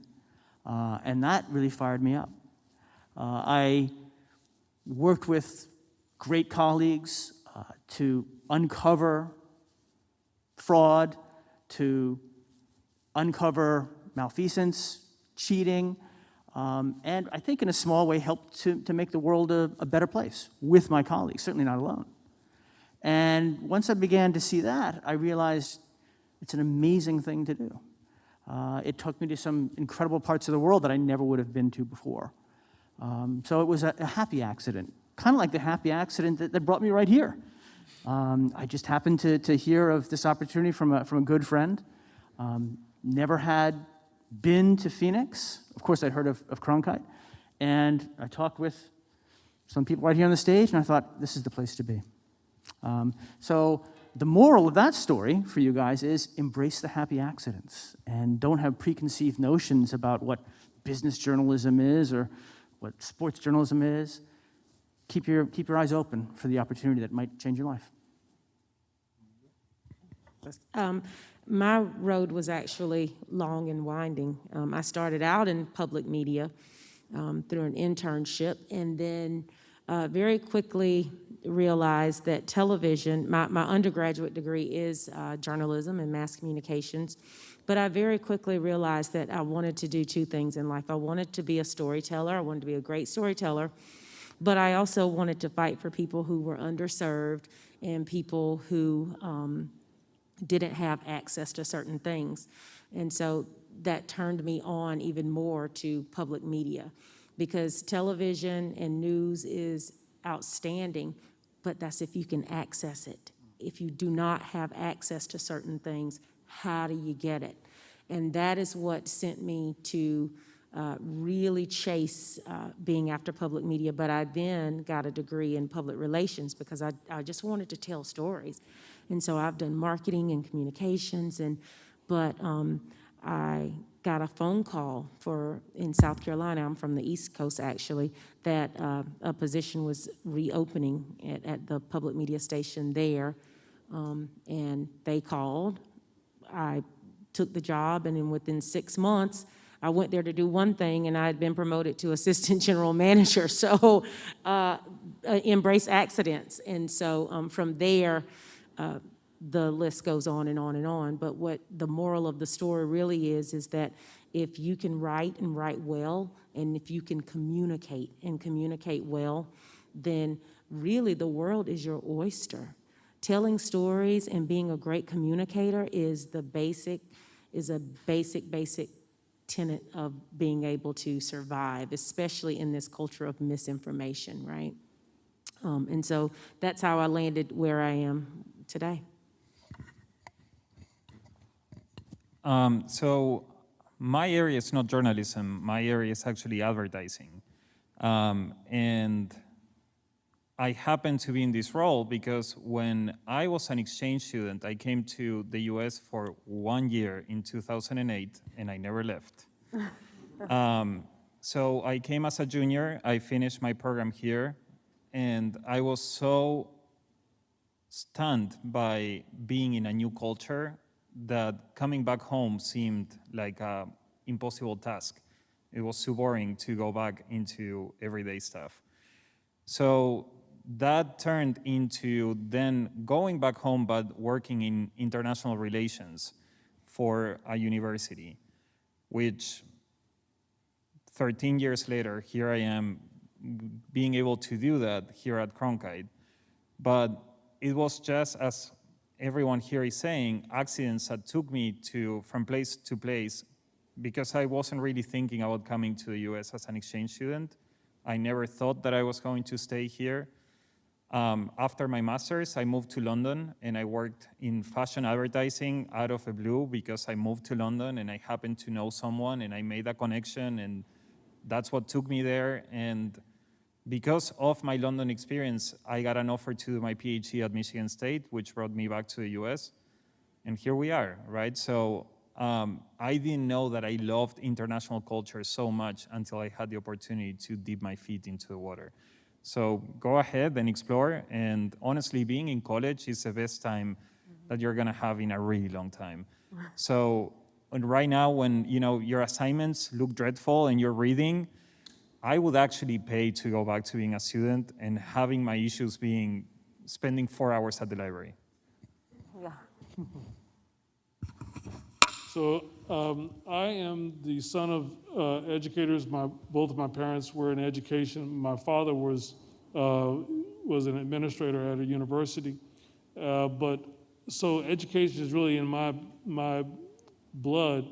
And that really fired me up. I worked with great colleagues to uncover fraud, to uncover malfeasance, cheating, and I think in a small way helped to make the world a better place with my colleagues, certainly not alone. And once I began to see that, I realized it's an amazing thing to do. It took me to some incredible parts of the world that I never would have been to before. So it was a happy accident, kind of like the happy accident that brought me right here. I just happened to hear of this opportunity from a good friend. Never had been to Phoenix. Of course, I'd heard of Cronkite. And I talked with some people right here on the stage, and I thought, this is the place to be. So the moral of that story for you guys is embrace the happy accidents and don't have preconceived notions about what business journalism is or what sports journalism is. Keep your eyes open for the opportunity that might change your life. My road was actually long and winding. I started out in public media through an internship, and then very quickly realized that television, my undergraduate degree is journalism and mass communications, but I very quickly realized that I wanted to do two things in life. I wanted to be a storyteller. I wanted to be a great storyteller, but I also wanted to fight for people who were underserved and people who didn't have access to certain things. And so that turned me on even more to public media, because television and news is outstanding, but that's if you can access it. If you do not have access to certain things, how do you get it? And that is what sent me to really chase being after public media. But I then got a degree in public relations because I just wanted to tell stories. And so I've done marketing and communications, but I got a phone call in South Carolina, I'm from the East Coast actually, that a position was reopening at the public media station there. And they called. I took the job, and then within 6 months, I went there to do one thing, and I had been promoted to assistant general manager. So embrace accidents. And so from there, the list goes on and on and on. But what the moral of the story really is that if you can write and write well, and if you can communicate and communicate well, then really the world is your oyster. Telling stories and being a great communicator is a basic tenet of being able to survive, especially in this culture of misinformation, right? And so that's how I landed where I am today. So my area is not journalism. My area is actually advertising. And I happen to be in this role because when I was an exchange student, I came to the US for 1 year in 2008, and I never left. So I came as a junior, I finished my program here, and I was so stunned by being in a new culture that coming back home seemed like an impossible task. It was too boring to go back into everyday stuff. So that turned into then going back home but working in international relations for a university, which 13 years later, here I am being able to do that here at Cronkite. But it was just, as everyone here is saying, accidents that took me from place to place because I wasn't really thinking about coming to the US as an exchange student. I never thought that I was going to stay here. After my master's, I moved to London and I worked in fashion advertising out of the blue because I moved to London and I happened to know someone and I made a connection, and that's what took me there. And because of my London experience, I got an offer to do my PhD at Michigan State, which brought me back to the US. And here we are, right? So I didn't know that I loved international culture so much until I had the opportunity to dip my feet into the water. So go ahead and explore. And honestly, being in college is the best time that you're gonna have in a really long time. So and right now, when your assignments look dreadful and you're reading, I would actually pay to go back to being a student and having my issues being spending 4 hours at the library. Yeah. So I am the son of educators. Both of my parents were in education. My father was an administrator at a university. So education is really in my blood.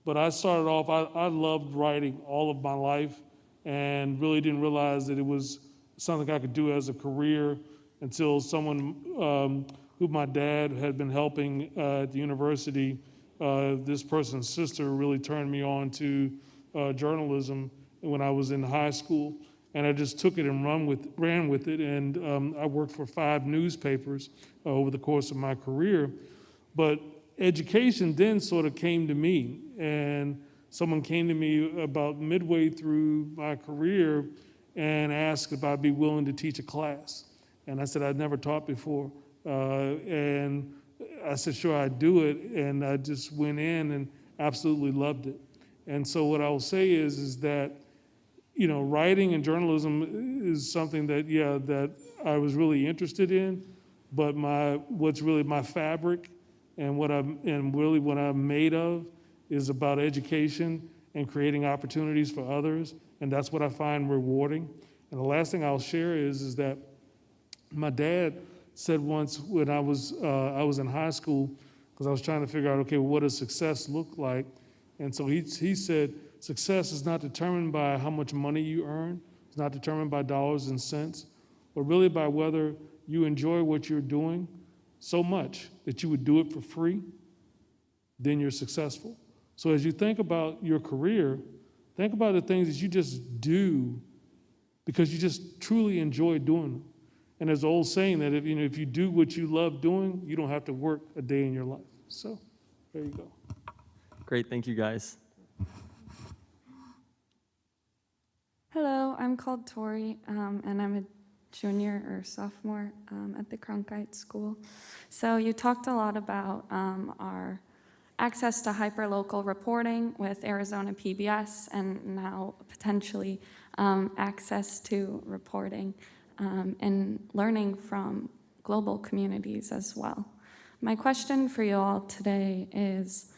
But I started off, I loved writing all of my life and really didn't realize that it was something I could do as a career until someone who my dad had been helping at the university, this person's sister really turned me on to journalism when I was in high school. And I just took it and ran with it. And I worked for 5 newspapers over the course of my career. But education then sort of came to me. And someone came to me about midway through my career and asked if I'd be willing to teach a class. And I said I'd never taught before. And I said, sure, I'd do it. And I just went in and absolutely loved it. And so what I will say is that, writing and journalism is something that, that I was really interested in. But what's really my fabric and what I'm made of is about education and creating opportunities for others. And that's what I find rewarding. And the last thing I'll share is that my dad said once when I was in high school, because I was trying to figure out, okay, what does success look like? And so he said, success is not determined by how much money you earn. It's not determined by dollars and cents, but really by whether you enjoy what you're doing so much that you would do it for free, then you're successful. So as you think about your career, think about the things that you just do because you just truly enjoy doing them. And there's an old saying that if you do what you love doing, you don't have to work a day in your life. So there you go. Great, thank you guys. Hello, I'm called Tori, and I'm a junior or sophomore at the Cronkite School. So you talked a lot about our access to hyperlocal reporting with Arizona PBS, and now potentially access to reporting and learning from global communities as well. My question for you all today is,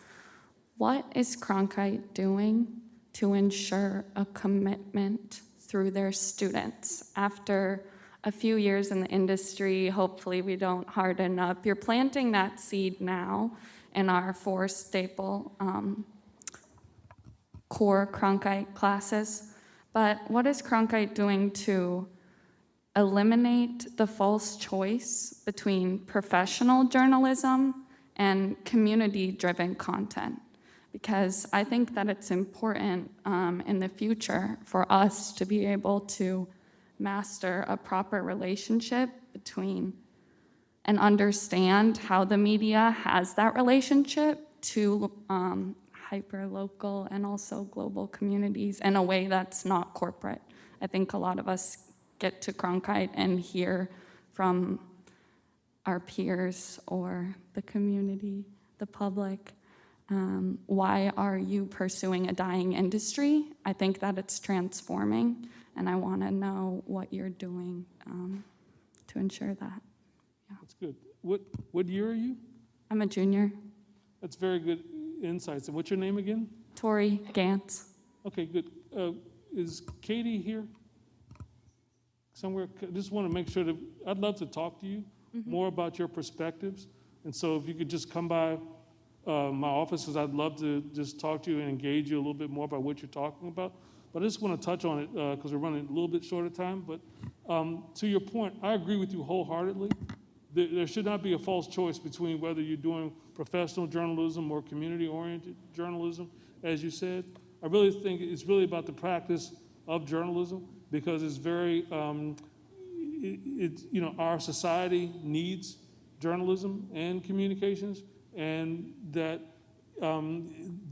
what is Cronkite doing to ensure a commitment through their students? After a few years in the industry, hopefully we don't harden up. You're planting that seed now in our 4 staple core Cronkite classes. But what is Cronkite doing to eliminate the false choice between professional journalism and community-driven content? Because I think that it's important in the future for us to be able to master a proper relationship between and understand how the media has that relationship to hyper-local and also global communities in a way that's not corporate. I think a lot of us get to Cronkite and hear from our peers or the community, the public, why are you pursuing a dying industry? I think that it's transforming, and I want to know what you're doing to ensure that. That's good. What year are you? I'm a junior. That's very good insights. And what's your name again? Tori Gantz. Okay, good. Is Katie here? Somewhere? Just want to make sure that I'd love to talk to you more about your perspectives. And so if you could just come by my office, because I'd love to just talk to you and engage you a little bit more about what you're talking about. But I just want to touch on it because we're running a little bit short of time. But to your point, I agree with you wholeheartedly. There should not be a false choice between whether you're doing professional journalism or community-oriented journalism, as you said. I really think it's really about the practice of journalism, because it's very, our society needs journalism and communications, and that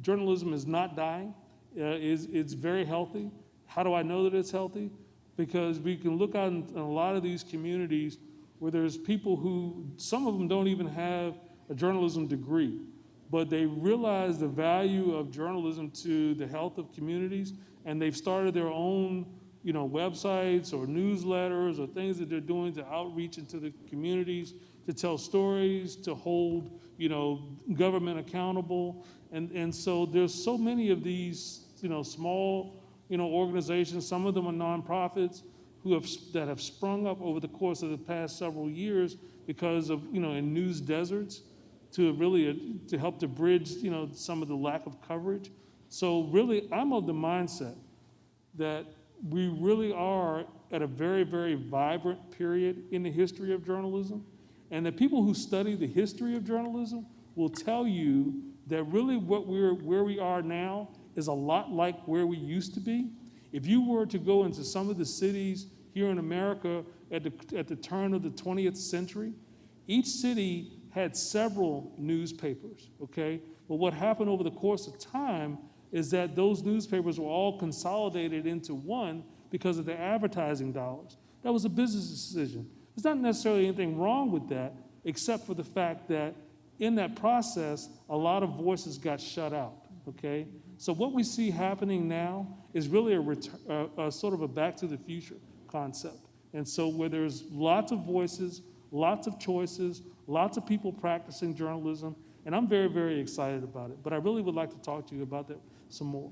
journalism is not dying. It's very healthy. How do I know that it's healthy? Because we can look out in a lot of these communities where there's people who, some of them don't even have a journalism degree, but they realize the value of journalism to the health of communities, and they've started their own websites or newsletters or things that they're doing to outreach into the communities, to tell stories, to hold government accountable. And so there's so many of these small organizations, some of them are nonprofits, that have sprung up over the course of the past several years because of in news deserts, to really to help to bridge some of the lack of coverage. So really, I'm of the mindset that we really are at a very, very vibrant period in the history of journalism, and that people who study the history of journalism will tell you that really where we are now is a lot like where we used to be. If you were to go into some of the cities here in America at the turn of the 20th century, each city had several newspapers, okay? But what happened over the course of time is that those newspapers were all consolidated into one because of the advertising dollars. That was a business decision. There's not necessarily anything wrong with that, except for the fact that in that process, a lot of voices got shut out, okay? So what we see happening now is really a sort of a back to the future concept. And so where there's lots of voices, lots of choices, lots of people practicing journalism, and I'm very, very excited about it. But I really would like to talk to you about that some more.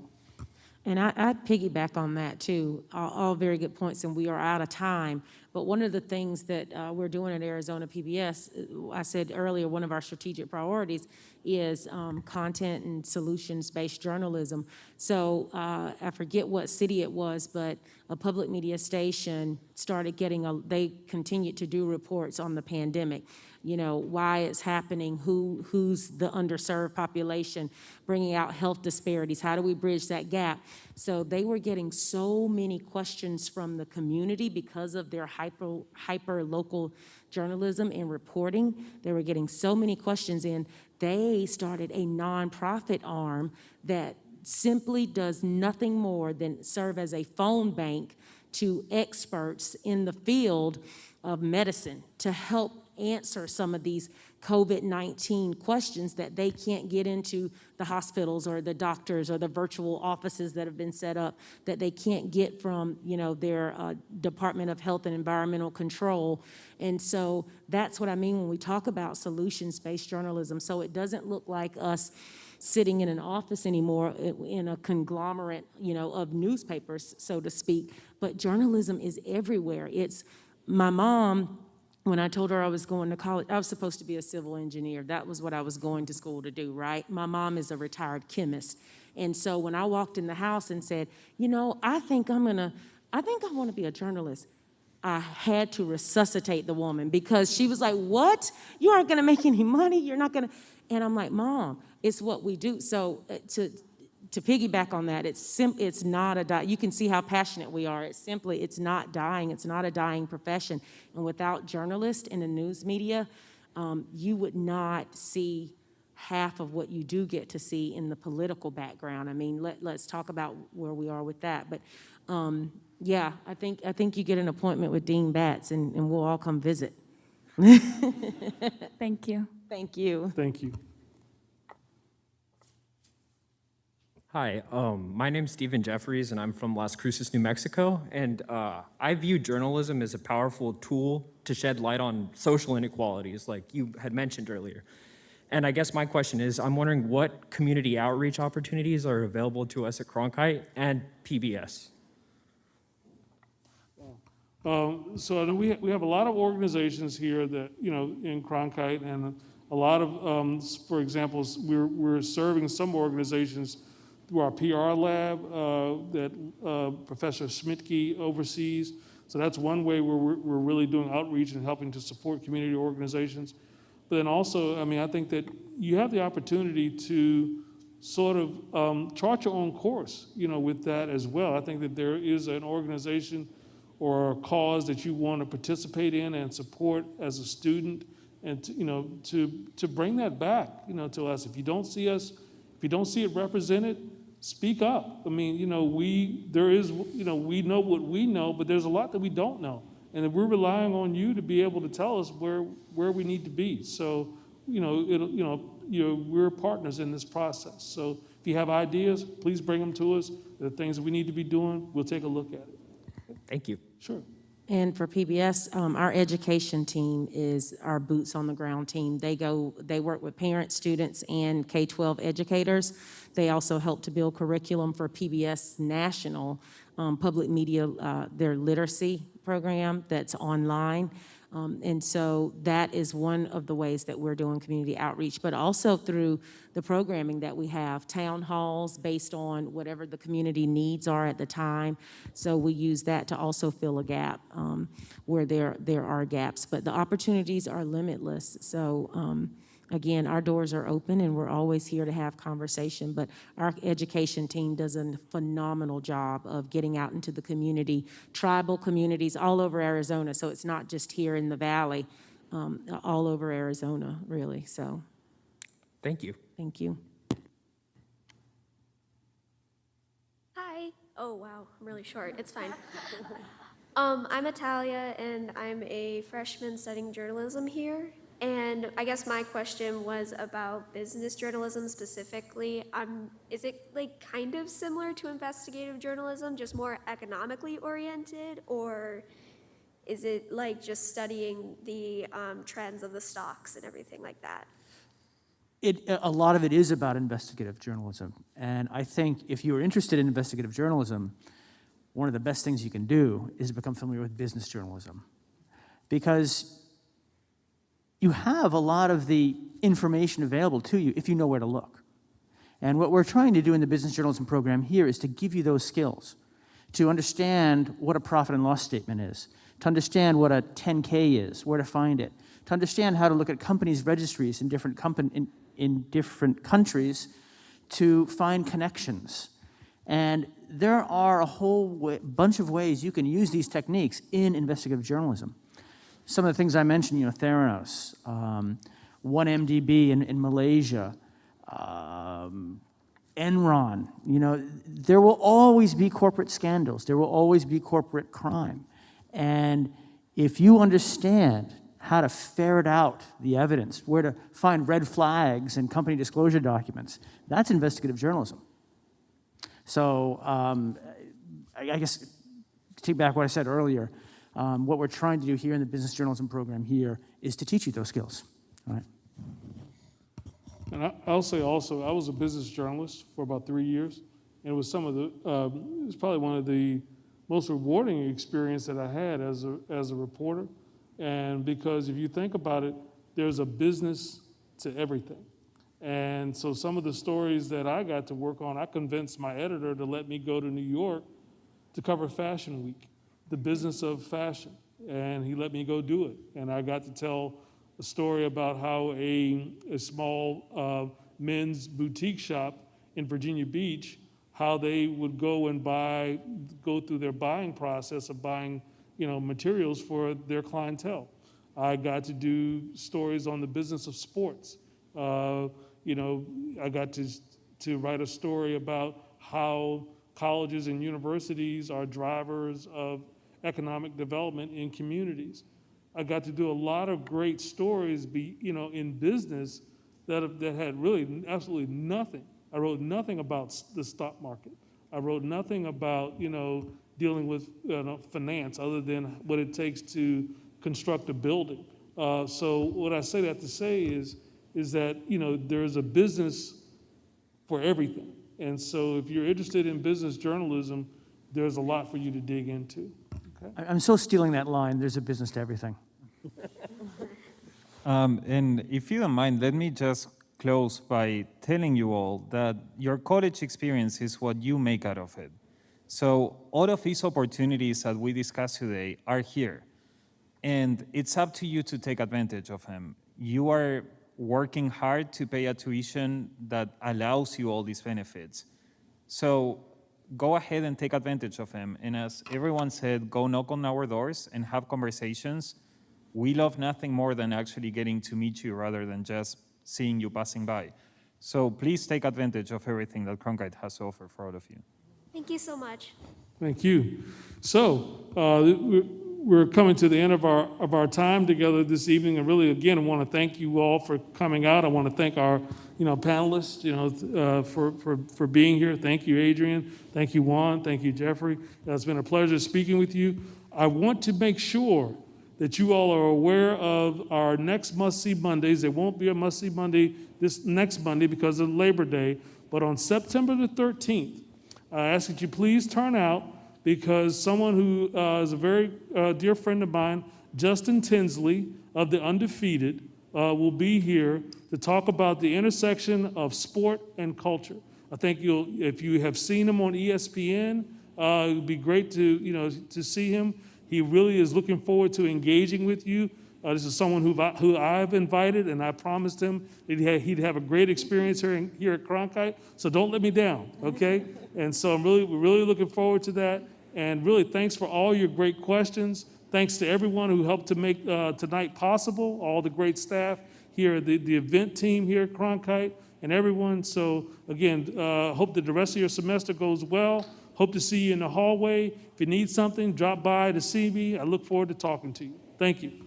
And I'd piggyback on that too. All very good points, and we are out of time. But one of the things that we're doing at Arizona PBS, I said earlier, one of our strategic priorities is content and solutions-based journalism. So I forget what city it was, but a public media station started they continued to do reports on the pandemic. Why it's happening, who's the underserved population, bringing out health disparities, how do we bridge that gap? So they were getting so many questions from the community because of their hyper local journalism and reporting. They were getting so many questions in. They started a nonprofit arm that simply does nothing more than serve as a phone bank to experts in the field of medicine to help answer some of these COVID-19 questions that they can't get into the hospitals or the doctors or the virtual offices that have been set up that they can't get from, their Department of Health and Environmental Control. And so that's what I mean when we talk about solutions-based journalism. So it doesn't look like us sitting in an office anymore in a conglomerate, of newspapers, so to speak, but journalism is everywhere. It's my mom. When I told her I was going to college, I was supposed to be a civil engineer. That was what I was going to school to do, right? My mom is a retired chemist. And so when I walked in the house and said, I think I want to be a journalist, I had to resuscitate the woman because she was like, what? You aren't going to make any money? You're not going to. And I'm like, Mom, it's what we do. So to piggyback on that, it's not a you can see how passionate we are. It's not dying. It's not a dying profession. And without journalists in the news media, you would not see half of what you do get to see in the political background. I mean, let's talk about where we are with that. But yeah, I think you get an appointment with Dean Batts, and we'll all come visit. Thank you. Thank you. Thank you. Hi, my name's Stephen Jeffries, and I'm from Las Cruces, New Mexico. And I view journalism as a powerful tool to shed light on social inequalities, like you had mentioned earlier. And I guess my question is, I'm wondering what community outreach opportunities are available to us at Cronkite and PBS? So I know we have a lot of organizations here that, in Cronkite, and a lot of, for example, we're serving some organizations through our PR lab that Professor Schmidtke oversees. So that's one way where we're really doing outreach and helping to support community organizations. But then also, I think that you have the opportunity to sort of chart your own course, with that as well. I think that there is an organization or a cause that you want to participate in and support as a student, and to bring that back, to us. If you don't see us, if you don't see it represented, speak up. I mean, we know what we know, but there's a lot that we don't know, and we're relying on you to be able to tell us where we need to be. So, we're partners in this process. So if you have ideas, please bring them to us. The things that we need to be doing, we'll take a look at it. Thank you. Sure. And for PBS, our education team is our boots on the ground team. They work with parents, students, and K-12 educators. They also help to build curriculum for PBS National Public Media, their literacy program that's online. And so that is one of the ways that we're doing community outreach, but also through the programming that we have, town halls based on whatever the community needs are at the time. So we use that to also fill a gap where there are gaps, but the opportunities are limitless. So again, our doors are open and we're always here to have conversation, but our education team does a phenomenal job of getting out into the community, tribal communities all over Arizona. So it's not just here in the Valley, all over Arizona, really. So thank you. Thank you. Hi. Oh, wow. I'm really short. It's fine. I'm Natalia, and I'm a freshman studying journalism here. And I guess my question was about business journalism specifically. Is it kind of similar to investigative journalism, just more economically oriented, or is it just studying the trends of the stocks and everything like that? A lot of it is about investigative journalism. And I think if you're interested in investigative journalism, one of the best things you can do is become familiar with business journalism. Because you have a lot of the information available to you if you know where to look. And what we're trying to do in the business journalism program here is to give you those skills, to understand what a profit and loss statement is, to understand what a 10K is, where to find it, to understand how to look at companies' registries in different countries to find connections. And there are a whole bunch of ways you can use these techniques in investigative journalism. Some of the things I mentioned, Theranos, 1MDB in Malaysia, Enron, there will always be corporate scandals. There will always be corporate crime. And if you understand how to ferret out the evidence, where to find red flags in company disclosure documents, that's investigative journalism. So I guess to take back what I said earlier, what we're trying to do here in the business journalism program here is to teach you those skills. All right. And I'll say also, I was a business journalist for about 3 years, and it was it was probably one of the most rewarding experience that I had as a reporter. And because if you think about it, there's a business to everything. And so some of the stories that I got to work on, I convinced my editor to let me go to New York to cover Fashion Week, the business of fashion. And he let me go do it. And I got to tell a story about how a small men's boutique shop in Virginia Beach, how they would go through their buying process of buying, materials for their clientele. I got to do stories on the business of sports. I got to write a story about how colleges and universities are drivers of economic development in communities. I got to do a lot of great stories, in business that had really absolutely nothing. I wrote nothing about the stock market. I wrote nothing about, dealing with finance other than what it takes to construct a building. So what I say that to say is that, there's a business for everything. And so if you're interested in business journalism, there's a lot for you to dig into. Okay? I'm so stealing that line, there's a business to everything. And if you don't mind, let me just close by telling you all that your college experience is what you make out of it. So all of these opportunities that we discussed today are here. And it's up to you to take advantage of them. You are working hard to pay a tuition that allows you all these benefits. So go ahead and take advantage of them. And as everyone said, go knock on our doors and have conversations. We love nothing more than actually getting to meet you rather than just seeing you passing by. So please take advantage of everything that Cronkite has to offer for all of you. Thank you so much. Thank you. So we're coming to the end of our time together this evening, and really, again, I want to thank you all for coming out. I want to thank our panelists, for being here. Thank you, Adrienne. Thank you, Juan. Thank you, Jeffrey. It's been a pleasure speaking with you. I want to make sure that you all are aware of our next Must-See Mondays. There won't be a Must-See Monday this next Monday because of Labor Day, but on September the 13th, I ask that you please turn out because someone who is a very dear friend of mine, Justin Tinsley of The Undefeated, will be here to talk about the intersection of sport and culture. I think if you have seen him on ESPN, it would be great to see him. He really is looking forward to engaging with you. This is someone who I've invited, and I promised him that he'd have a great experience here at Cronkite. So don't let me down, okay? And so we're really looking forward to that. And really, thanks for all your great questions. Thanks to everyone who helped to make tonight possible, all the great staff here, the event team here at Cronkite, and everyone. So again, hope that the rest of your semester goes well. Hope to see you in the hallway. If you need something, drop by to see me. I look forward to talking to you. Thank you.